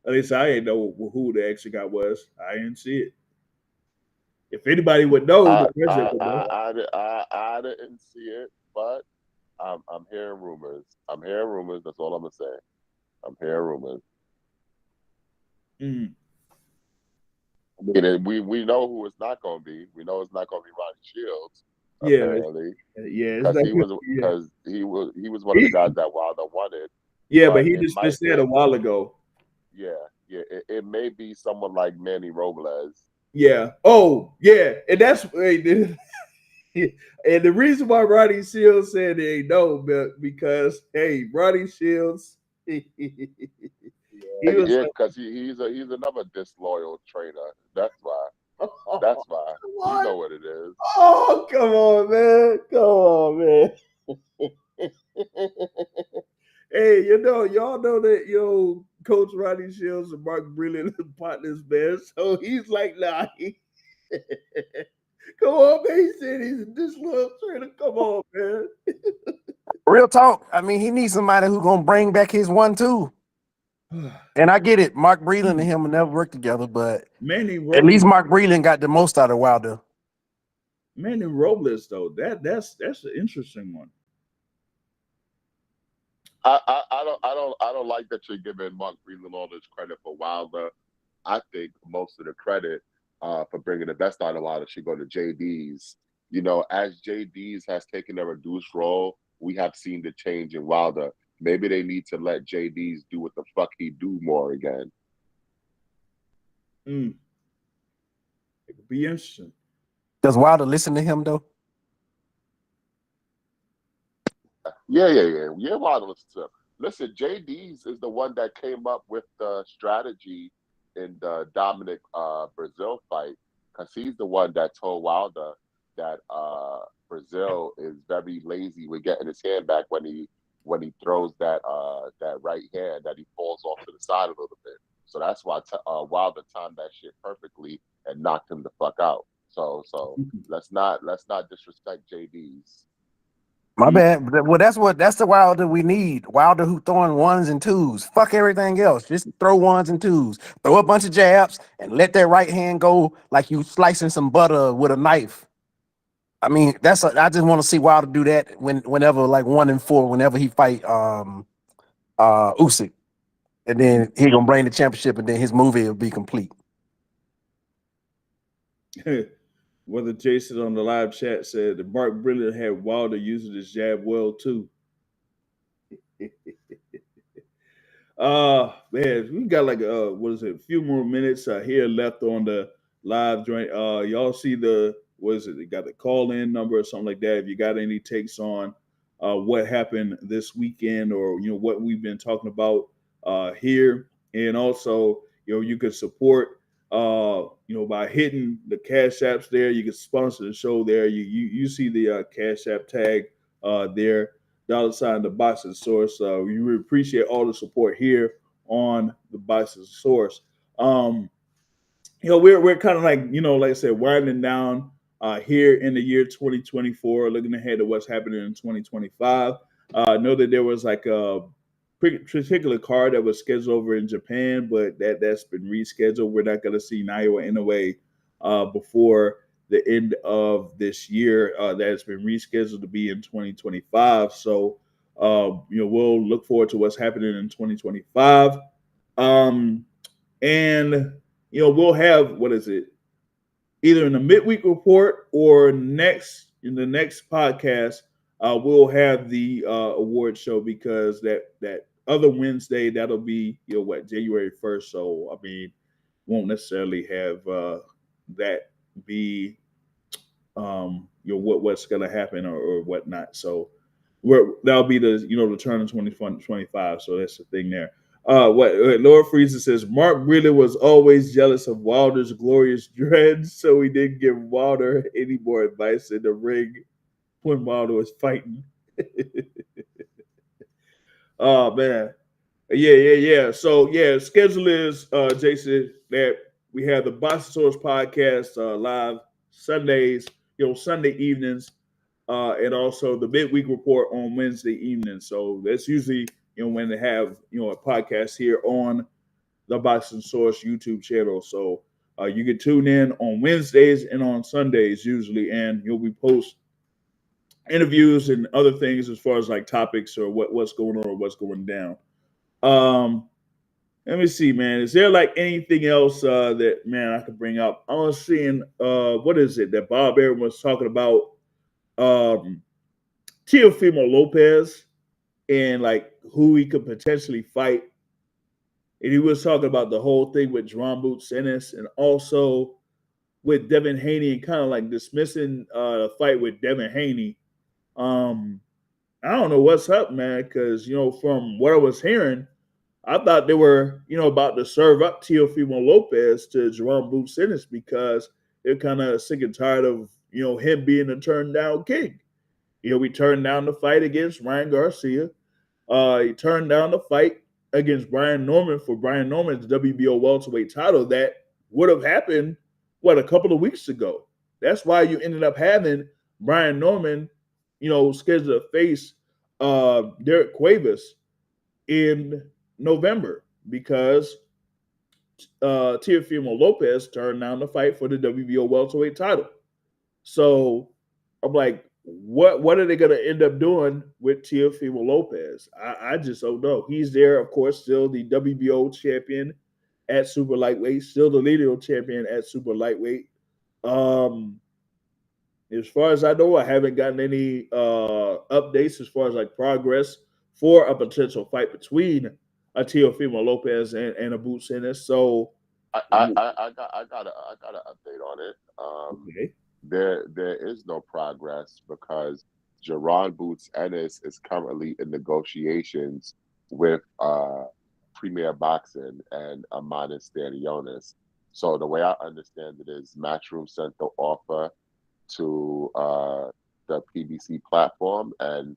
At least I didn't know who the extra guy was. I didn't see it. If anybody would know, I the president I would know. I didn't see it, but I'm hearing rumors. I'm hearing rumors. That's all I'm gonna say. I'm hearing rumors. Mm. I mean, and we know who it's not gonna be. We know it's not gonna be Ronnie Shields, Yeah, apparently, yeah, it's because not good. Yeah, he was one of the he, guys that Wilder wanted. yeah, but But he it just might said a while ago. it may be someone like Manny Robles. Yeah. Oh, yeah, and that's and the reason why Ronnie Shields said they ain't no, but because hey, Ronnie Shields, he was Yeah, like, because he's another disloyal trainer. That's why. oh, That's why. You what? know what it is. Oh, come on, man. Come on, man. Hey, y'all know that Coach Ronnie Shields and Mark Brilliant are partners, man. So he's like, nah, come on, man. He said he's a disloyal trainer. Come on, man. Real talk. I mean, he needs somebody who gonna bring back his 1-2. And I get it. Mark Breland and him will never work together, but Manny at least Robles, Mark Breland got the most out of Wilder. Manny Robles, though, that's an interesting one. I don't like that you're giving Mark Breland all this credit for Wilder. I think most of the credit for bringing the best out of Wilder should go to JD's. You know, as JD's has taken a reduced role, we have seen the change in Wilder. Maybe they need to let JD's do what the fuck he do more again. Mm, it could be interesting. Does Wilder listen to him though? Yeah. Wilder listen to him. Listen, JD's is the one that came up with the strategy in the Dominic Brazil fight because he's the one that told Wilder that Brazil is very lazy with getting his hand back when he throws that right hand that he falls off to the side a little bit. So that's why Wilder timed that shit perfectly and knocked him the fuck out. So let's not disrespect JD's. My bad. Well, that's the Wilder we need. Wilder who throwing ones and twos. Fuck everything else. Just throw ones and twos. Throw a bunch of jabs and let that right hand go like you slicing some butter with a knife. I mean, I just want to see Wilder do that whenever like 1-4, whenever he fight Usyk. And then he gonna bring the championship and then his movie will be complete. Whether Jason on the live chat said that Mark Brilliant had Wilder using his jab well too. Man, we got like what is it, a few more minutes here left on the live joint. Y'all see the what is it? They got the call in number or something like that. If you got any takes on what happened this weekend or what we've been talking about here, and also you could support by hitting the cash apps there. You can sponsor the show there. You see the cash app tag there, $ the Boxing Source. We really appreciate all the support here on the Boxing Source. We're kind of like like I said, winding down here in the year 2024, looking ahead to what's happening in 2025. I know that there was like a particular card that was scheduled over in Japan, but that's been rescheduled. We're not going to see Naoya Inoue before the end of this year. That has been rescheduled to be in 2025. So we'll look forward to what's happening in 2025. And we'll have what is it? Either in the midweek report or in the next podcast, we'll have the award show because that other Wednesday that'll be January 1st. So I mean, won't necessarily have that be what's going to happen or whatnot. So that'll be the turn of 2025. So that's the thing there. What Laura Friesen says, Mark really was always jealous of Wilder's glorious dreads, so he didn't give Wilder any more advice in the ring when Wilder was fighting. Oh man. Yeah. So schedule is Jason that we have the Boxing Source podcast live Sundays, Sunday evenings, and also the midweek report on Wednesday evening. So that's usually when they have a podcast here on the Boxing Source YouTube channel. So You can tune in on Wednesdays and on Sundays usually, and you'll be post interviews and other things as far as like topics or what's going on or what's going down. Um, Let me see, man. Is there like anything else that man I could bring up? I was seeing what is it that Bob Aaron was talking about? Um, Teofimo Lopez and like who he could potentially fight, and he was talking about the whole thing with Jerome Boots Ennis and also with Devin Haney and kind of like dismissing the fight with Devin Haney. Um, I don't know what's up, man, because from what I was hearing, I thought they were about to serve up Teofimo Lopez to Jerome Boots Ennis because they're kind of sick and tired of him being a turned down king. We turned down the fight against Ryan Garcia. He turned down the fight against Brian Norman for Brian Norman's WBO welterweight title that would have happened a couple of weeks ago. That's why you ended up having Brian Norman, scheduled to face Derek Cuevas in November because Teofimo Lopez turned down the fight for the WBO welterweight title. So I'm like, what are they going to end up doing with Teofimo Lopez? I just don't know. He's there, of course, still the WBO champion at super lightweight, still the lineal champion at super lightweight. Um, as far as I know, I haven't gotten any updates as far as like progress for a potential fight between a Teofimo Lopez and a Boots Ennis. So, I got an update on it. okay. There is no progress because Jerron Boots Ennis is currently in negotiations with Premier Boxing and Amanis Stanionis. So the way I understand it is Matchroom sent the offer to the PBC platform, and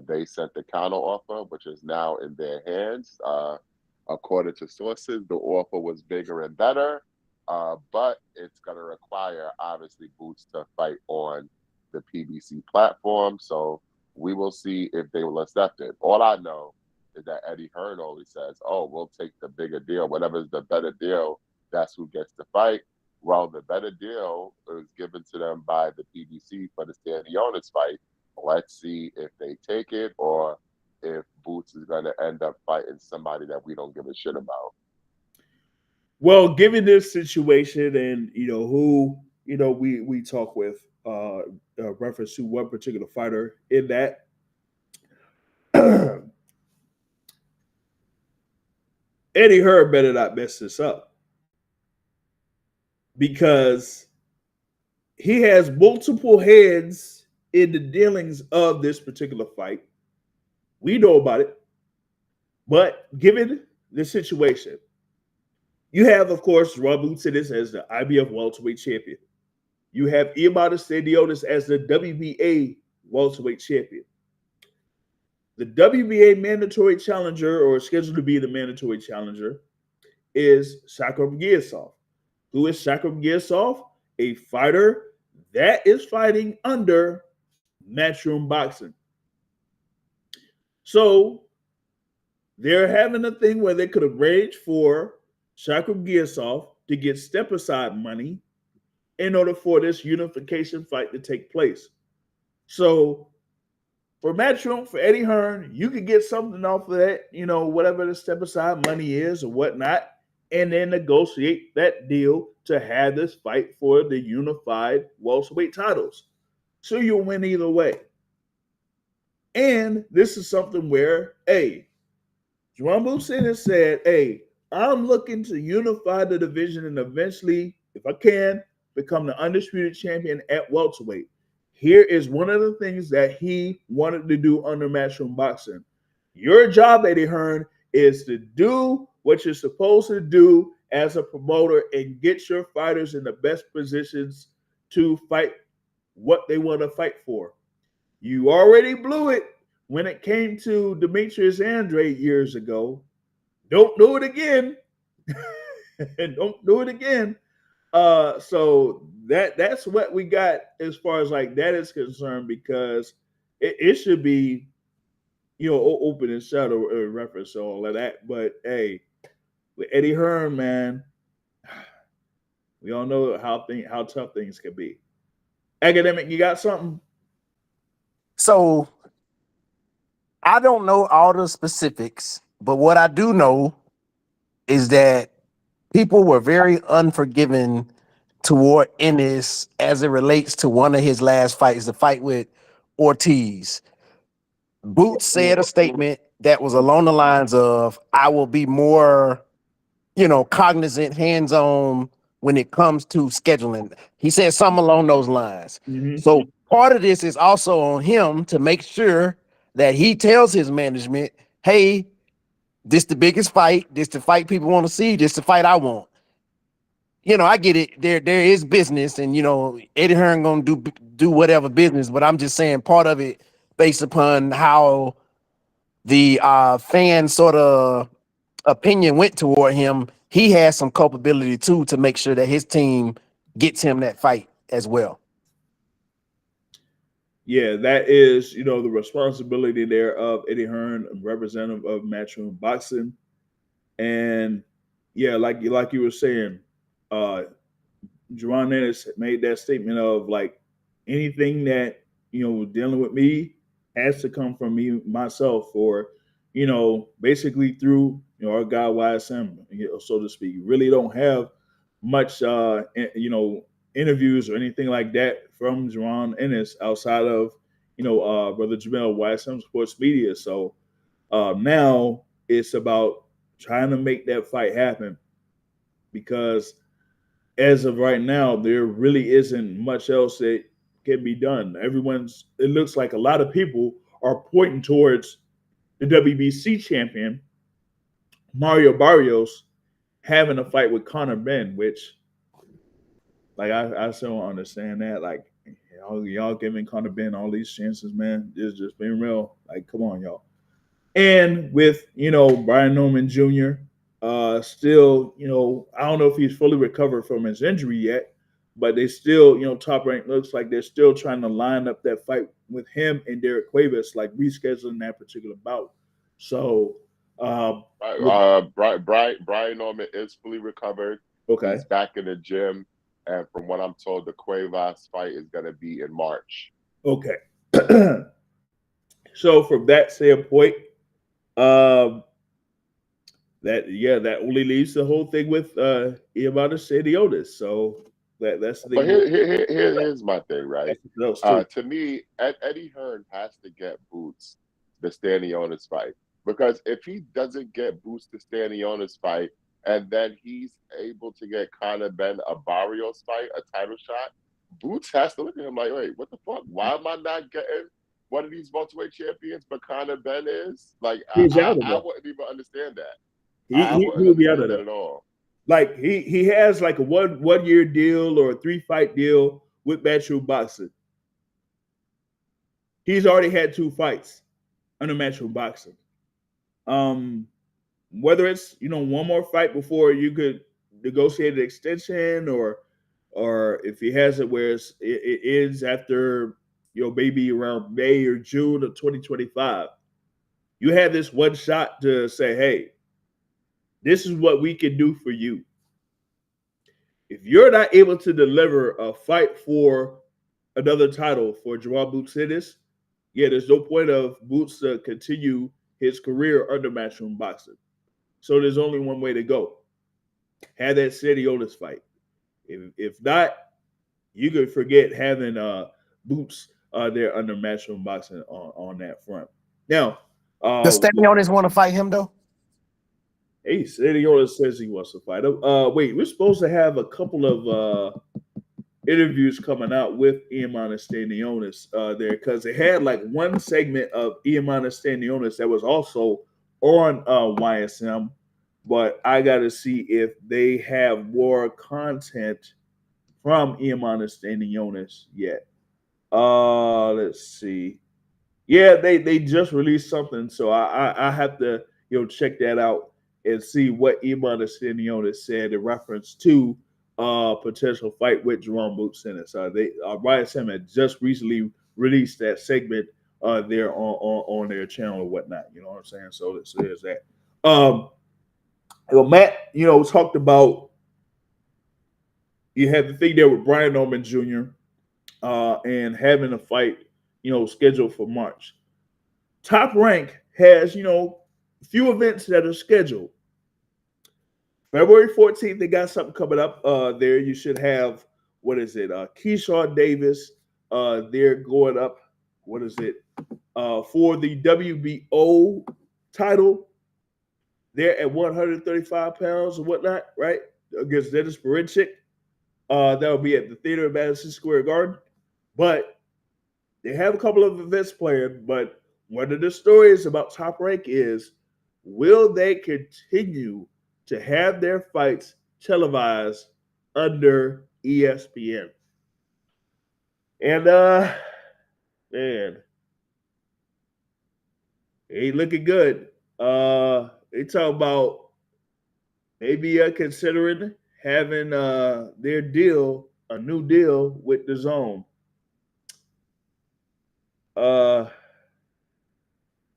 they sent the counter offer, which is now in their hands. According to sources, the offer was bigger and better, but it's going to require, obviously, Boots to fight on the PBC platform. So we will see if they will accept it. All I know is that Eddie Hearn always says, oh, we'll take the bigger deal. Whatever's the better deal, that's who gets to fight. Well, the better deal is given to them by the PBC for the Stanionis fight. Let's see if they take it or if Boots is going to end up fighting somebody that we don't give a shit about. Well, given this situation and who we talk with reference to one particular fighter in that Eddie Hearn better not mess this up because he has multiple heads in the dealings of this particular fight. We know about it, but given the situation, you have, of course, Rob Boots Ennis as the IBF welterweight champion. You have Amanis Stanionis as the WBA welterweight champion. The WBA mandatory challenger, or scheduled to be the mandatory challenger, is Shakram Giasov. Who is Shakram Giasov? A fighter that is fighting under Matchroom Boxing. So they're having a thing where they could arrange for Shakram Giasov to get step aside money in order for this unification fight to take place. So for Matchroom, for Eddie Hearn, you could get something off of that, whatever the step aside money is or whatnot, and then negotiate that deal to have this fight for the unified welterweight titles. So you'll win either way. And this is something where, hey, Jerome Boots Ennis said, hey, I'm looking to unify the division and eventually, if I can, become the undisputed champion at welterweight. Here is one of the things that he wanted to do under Matchroom Boxing. Your job, Eddie Hearn, is to do what you're supposed to do as a promoter and get your fighters in the best positions to fight what they want to fight for. You already blew it when it came to Demetrius Andrade years ago. Don't do it again. And don't do it again. So that's what we got as far as like that is concerned, because it should be open and shut or reference to all of that. But hey, with Eddie Hearn, man, We all know how tough things can be. Academic, you got something? So I don't know all the specifics, but what I do know is that people were very unforgiving toward Ennis as it relates to one of his last fights, the fight with Ortiz. Boots said a statement that was along the lines of, I will be more, cognizant, hands-on when it comes to scheduling. He said something along those lines. Mm-hmm. So part of this is also on him to make sure that he tells his management, hey, this the biggest fight, this the fight people want to see, this the fight I want. I get it. There is business, and Eddie Hearn gonna do whatever business, but I'm just saying part of it based upon how the fan sort of opinion went toward him. He has some culpability too to make sure that his team gets him that fight as well. Yeah, that is, the responsibility there of Eddie Hearn, representative of Matchroom Boxing. And yeah, like you were saying, uh, Jerron Ennis made that statement of like anything that dealing with me has to come from me myself, or basically through our guy YSM, so to speak. Really don't have much interviews or anything like that from Jerron Ennis outside of brother Jamel YSM Sports Media. So now it's about trying to make that fight happen, because as of right now, there really isn't much else that can be done. It looks like a lot of people are pointing towards the WBC champion, Mario Barrios, having a fight with Conor Benn, which, like, I still don't understand that. Like, y'all giving Conor Benn all these chances, man. It's just being real. Like, come on, y'all. And with Brian Norman Jr. Still, I don't know if he's fully recovered from his injury yet, but they still, Top Rank looks like they're still trying to line up that fight with him and Derek Cuevas, like rescheduling that particular bout. So, Brian Norman is fully recovered. okay, He's back in the gym, and from what I'm told, the Cuevas fight is going to be in March. okay. So from that standpoint, um, that only leaves the whole thing with Iamata Stadiotis. So that's the But thing. here's my thing, right? That's true. To me, Eddie Hearn has to get Boots the Stanionis fight, because if he doesn't get Boots the Stanionis fight, and then he's able to get Conor Benn a Barrios fight, a title shot, Boots has to look at him like, wait, what the fuck? Why am I not getting one of these welterweight champions, but Conor Benn is? Like, He's out of I there. wouldn't even understand that. I He wouldn't will be out of understand that there. at all. Like he has like a one year deal or a 3-fight deal with Matchroom Boxing. He's already had 2 fights under Matchroom Boxing. Um, whether it's one more fight before you could negotiate an extension, or if he has it where it ends after maybe around May or June of 2025, you have this one shot to say, hey, this is what we can do for you. If you're not able to deliver a fight for another title for Joao Boots Ennis, yeah, there's no point of Boots to continue his career under Matchroom Boxing. So there's only one way to go. Have that Stadiotis fight. If not, you could forget having Boots there under Matchroom Boxing on that front. Now, Does Stanionis want to fight him though? hey, Stadiotis says he wants to fight him. Wait, we're supposed to have a couple of interviews coming out with Iamata Stanionis there, because they had like one segment of Iamata Stanionis that was also on YSM, but I got to see if they have more content from Iamata Stanionis yet. Let's see. Yeah, they just released something, so I have to check that out and see what Iman Stanionis said in reference to potential fight with Jerome Boots Ennis. They YSM had just recently released that segment there on their channel or whatnot. You know what I'm saying? So there's that. Matt, talked about You had the thing there with Brian Norman Jr. And having a fight, scheduled for March. Top Rank has, few events that are scheduled. February 14th, they got something coming up. There you should have, what is it? Keyshawn Davis. They're going up. What is it? For the WBO title, they're at 135 pounds or whatnot, right? Against Dennis Berinchik. That will be at the theater at Madison Square Garden. But they have a couple of events planned. But one of the stories about Top Rank is, will they continue to have their fights televised under ESPN? And man, it ain't looking good. They talk about maybe considering having their deal, a new deal with the Zone. Uh,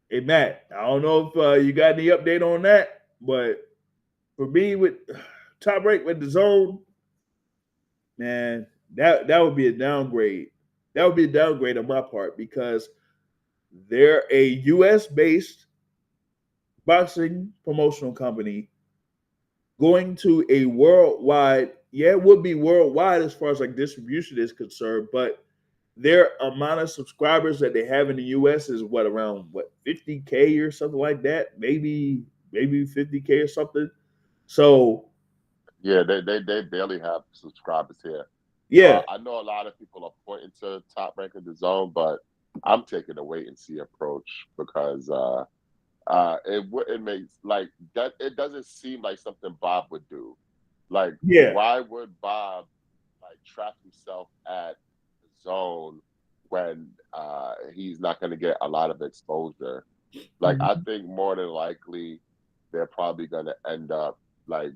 hey Matt, I don't know if you got any update on that, but for me with Top Rank with the Zone, man, that would be a downgrade. That would be a downgrade on my part because they're a U.S. based boxing promotional company going to a worldwide. Yeah, it would be worldwide as far as like distribution is concerned, but their amount of subscribers that they have in the US is what, around what, 50K or something like that, maybe 50K or something. So Yeah, they barely have subscribers here. yeah, I know a lot of people are pointing to Top Rank in the Zone, but I'm taking a wait and see approach because it wouldn't make like that. It doesn't seem like something Bob would do. Like, yeah, why would Bob like trap himself at the Zone when he's not going to get a lot of exposure? Like, I mhm, think more than likely they're probably going to end up like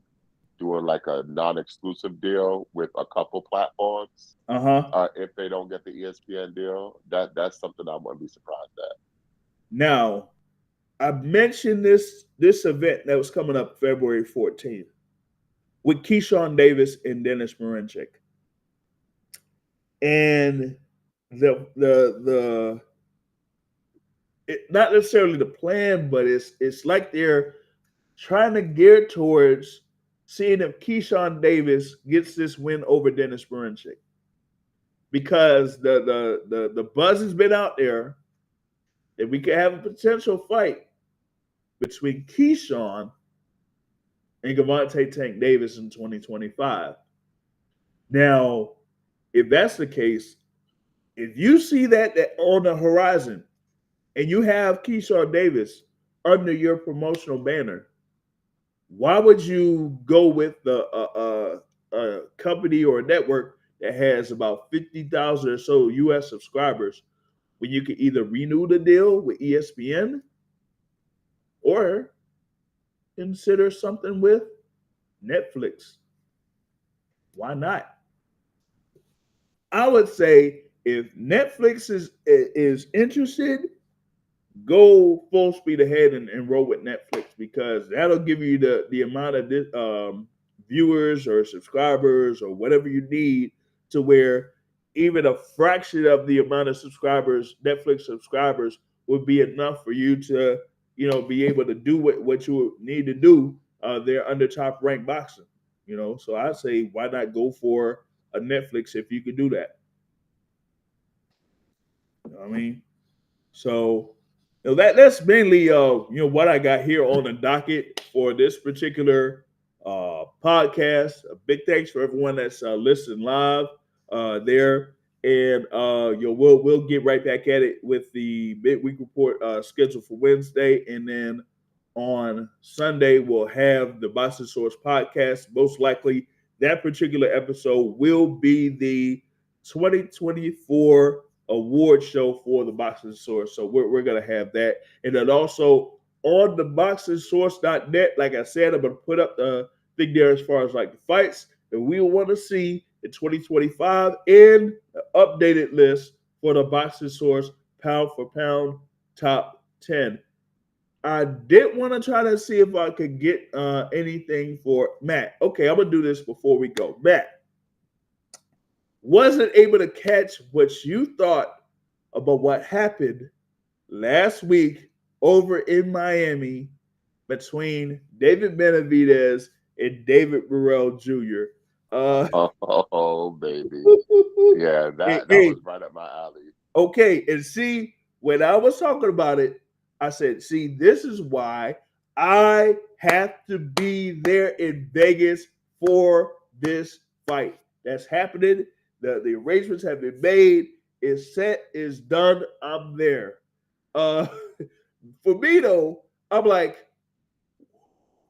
doing like a non-exclusive deal with a couple platforms. uh-huh. If they don't get the ESPN deal, that's something I wouldn't be surprised at. Now, I mentioned this event that was coming up February 14th with Keyshawn Davis and Dennis Marinchik. And the not necessarily the plan, but it's like they're trying to gear towards seeing if Keyshawn Davis gets this win over Dennis Berinchik, because the buzz has been out there that we could have a potential fight between Keyshawn and Gervonta Tank Davis in 2025. Now, if that's the case, if you see that on the horizon and you have Keyshawn Davis under your promotional banner, why would you go with a company or a network that has about 50,000 or so US subscribers when you could either renew the deal with ESPN or consider something with Netflix? Why not? I would say if Netflix is interested, go full speed ahead and roll with Netflix, because that'll give you the amount of viewers or subscribers or whatever you need, to where even a fraction of the amount of subscribers, Netflix subscribers, would be enough for you to be able to do what you need to do there under Top Rank Boxing. So I say, why not go for a Netflix if you could do that? You know what I mean? So that's mainly what I got here on the docket for this particular podcast. A big thanks for everyone that's listening live there, and we'll get right back at it with the midweek report scheduled for Wednesday, and then on Sunday we'll have the Boston Source podcast. Most likely that particular episode will be the 2024 award show for the Boxing Source. So we're going to have that. And then also on the boxingsource.net, like I said, I'm going to put up the thing there as far as like the fights that we want to see in 2025 and the updated list for the Boxing Source pound for pound top 10. I did want to try to see if I could get anything for Matt. Okay, I'm going to do this before we go. Matt, wasn't able to catch what you thought about what happened last week over in Miami between David Benavidez and David Burrell Jr. Uh, Oh, baby. Yeah, hey, that hey, was right up my alley. okay, and see, when I was talking about it, I said, see, this is why I have to be there in Vegas for this fight. That's happening. The arrangements have been made. It's set, it's done. I'm there. Uh for me though, I'm like,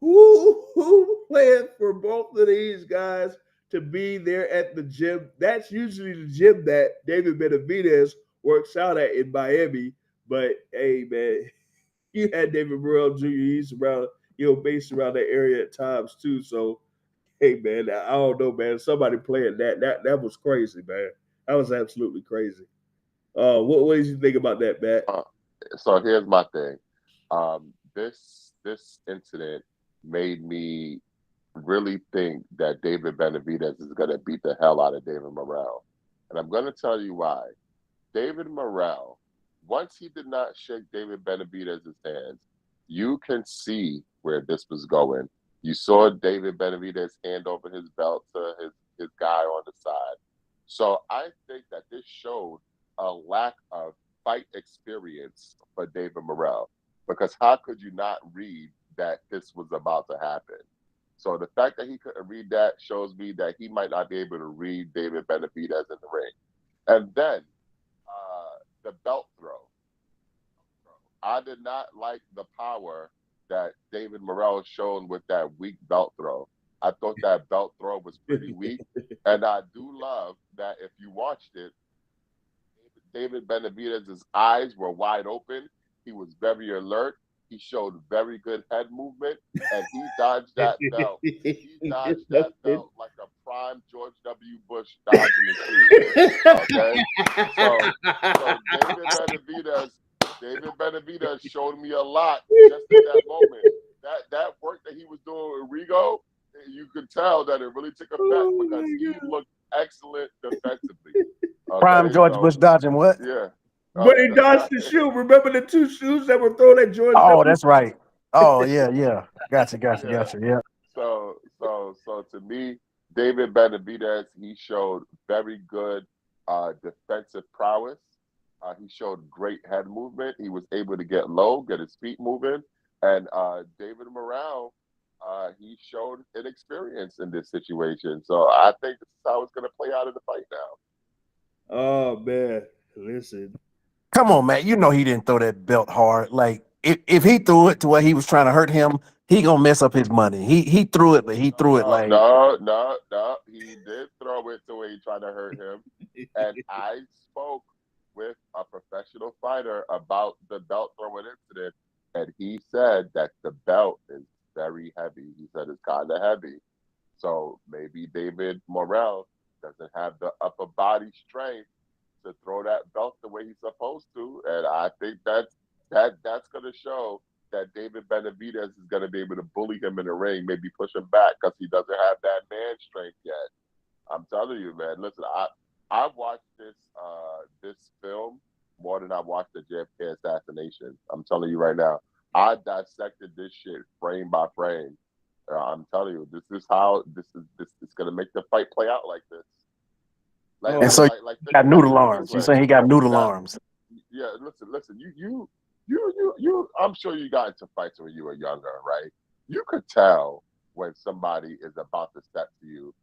who planned for both of these guys to be there at the gym? That's usually the gym that David Benavidez works out at in Miami. But hey, man, you had David Burrell Jr. He's around, based around that area at times too. So hey, man, I don't know, man. Somebody playing that was crazy, man. That was absolutely crazy. What did you think about that, Matt? Uh, so here's my thing. This incident made me really think that David Benavidez is going to beat the hell out of David Morrell, and I'm going to tell you why. David Morrell, once he did not shake David Benavidez's hands, you can see where this was going. You saw David Benavidez hand over his belt to his guy on the side. So I think that this showed a lack of fight experience for David Morrell. Because how could you not read that this was about to happen? So the fact that he couldn't read that shows me that he might not be able to read David Benavidez in the ring. And then the belt throw. I did not like the power that David Morrell shown with that weak belt throw. I thought that belt throw was pretty weak. And I do love that if you watched it, David Benavidez's eyes were wide open. He was very alert. He showed very good head movement, and he dodged that belt. He dodged that belt like a prime George W. Bush dodging the shoe. Okay, so David Benavidez showed me a lot just in that moment. That work that he was doing with Rigo, you could tell that it really took effect because he looked excellent defensively. Prime Okay, George so Bush dodging what? yeah. But he dodged the shoe. Remember the two shoes that were thrown at George Oh, W. that's right. Oh, yeah, yeah. Gotcha, gotcha, Yeah. gotcha. Yeah. So to me, David Benavidez, he showed very good defensive prowess. He showed great head movement. He was able to get low, get his feet moving. And David Morrell, he showed inexperience in this situation. So I think this is how it's going to play out in the fight now. Oh man, listen. Come on, man. You know he didn't throw that belt hard. Like if he threw it to where he was trying to hurt him, he gonna mess up his money. He threw it, but he threw it like No. He did throw it to where he tried to hurt him. And I spoke with a professional fighter about the belt throwing incident, and he said that the belt is very heavy. He said it's kind of heavy. So maybe David Morrell doesn't have the upper body strength to throw that belt the way he's supposed to. And I think that's going to show that David Benavidez is going to be able to bully him in the ring, maybe push him back because he doesn't have that man strength yet. I'm telling you, man. Listen, I watched this film more than I watched the JFK assassination. I'm telling you right now. I dissected this shit frame by frame. I'm telling you, this is gonna make the fight play out like this. and so he got noodle Think of it this arms. You way. saying he got noodle Now, arms. yeah, listen. You. I'm sure you got into fights when you were younger, right? You could tell when somebody is about to step to you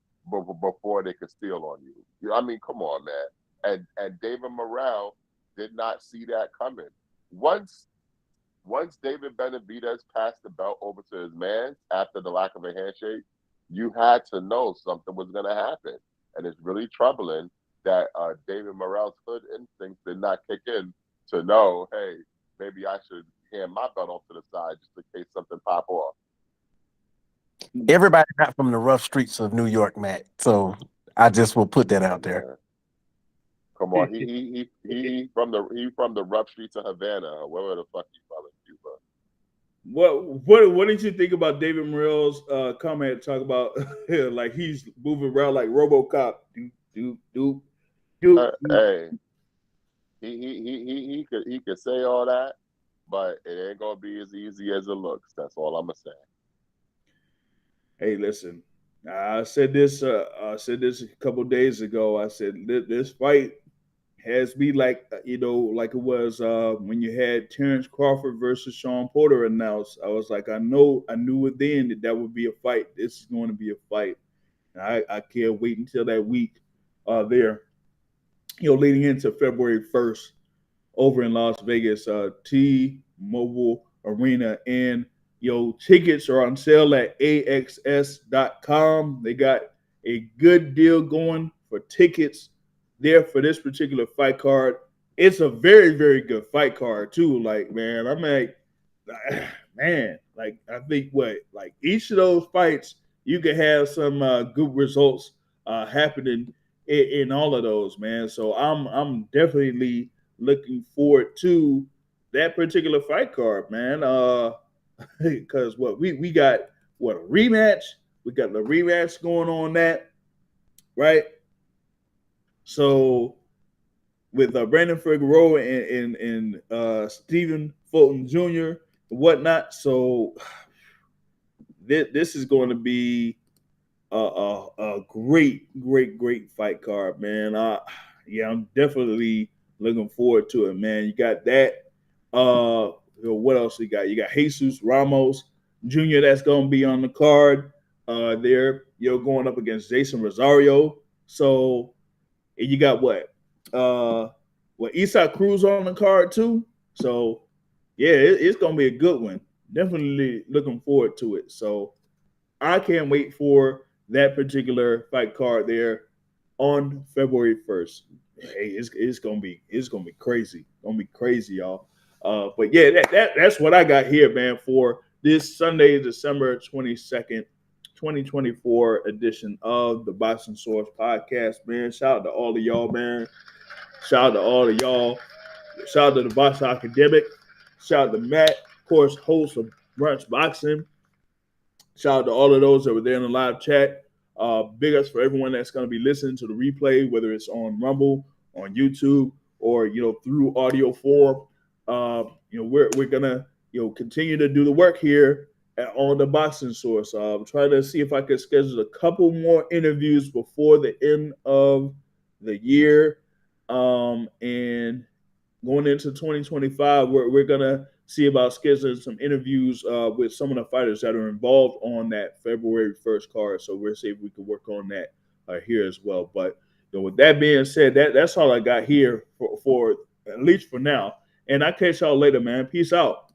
before they could steal on you. I mean, come on, man. And David Morrell did not see that coming. Once David Benavidez passed the belt over to his man after the lack of a handshake, you had to know something was going to happen. And it's really troubling that David Morrell's hood instincts did not kick in to know, hey, maybe I should hand my belt off to the side just in case something pop off. Everybody not from the rough streets of New York, Matt. So I just will put that out there. Yeah. Come on, he from the rough streets of Havana, wherever the fuck he from in Cuba. What did you think about David Morrell's comment? Talk about like he's moving around like RoboCop. doop, doop, doop, doop. Hey, he could say all that, but it ain't gonna be as easy as it looks. That's all I'm gonna say. Hey, listen. I said this a couple days ago. I said this fight has me like like it was when you had Terrence Crawford versus Sean Porter announced. I was like, I knew it then that would be a fight. This is going to be a fight. And I can't wait until that week there. Leading into February 1st over in Las Vegas, T-Mobile Arena. And tickets are on sale at axs.com. They got a good deal going for tickets there for this particular fight card. It's a very, very good fight card too. Like, man, I'm like, man, like I think like each of those fights, you can have some good results happening in all of those, man. So I'm definitely looking forward to that particular fight card, man. Because we got a rematch. We got the rematch going on that, right? So with Brandon Figueroa and Stephen Fulton Jr. and whatnot. So this is going to be a great fight card, man. Yeah, I'm definitely looking forward to it, man. You got that. What else you got? You got Jesus Ramos Jr. That's going to be on the card. There, going up against Jason Rosario. So, and you got what? Usyk Cruz on the card too. So, yeah, it's going to be a good one. Definitely looking forward to it. So, I can't wait for that particular fight card there on February 1st. Hey, it's gonna be crazy. Gonna be crazy, y'all. But yeah, that's what I got here, man, for this Sunday, December 22nd, 2024 edition of the Boxing Source Podcast, man. Shout out to all of y'all, man. Shout out to all of y'all. Shout out to the Boxing Academic. Shout out to Matt, of course, host of Brunch Boxing. Shout out to all of those that were there in the live chat. Big ups for everyone that's going to be listening to the replay, whether it's on Rumble, on YouTube, or through audio form. We're gonna continue to do the work here on the Boxing Source. I'm trying to see if I could schedule a couple more interviews before the end of the year, and going into 2025, we're gonna see about scheduling some interviews with some of the fighters that are involved on that February 1st card. So we'll see if we can work on that here as well. But with that being said, that's all I got here for at least for now. And I catch y'all later, man. Peace out.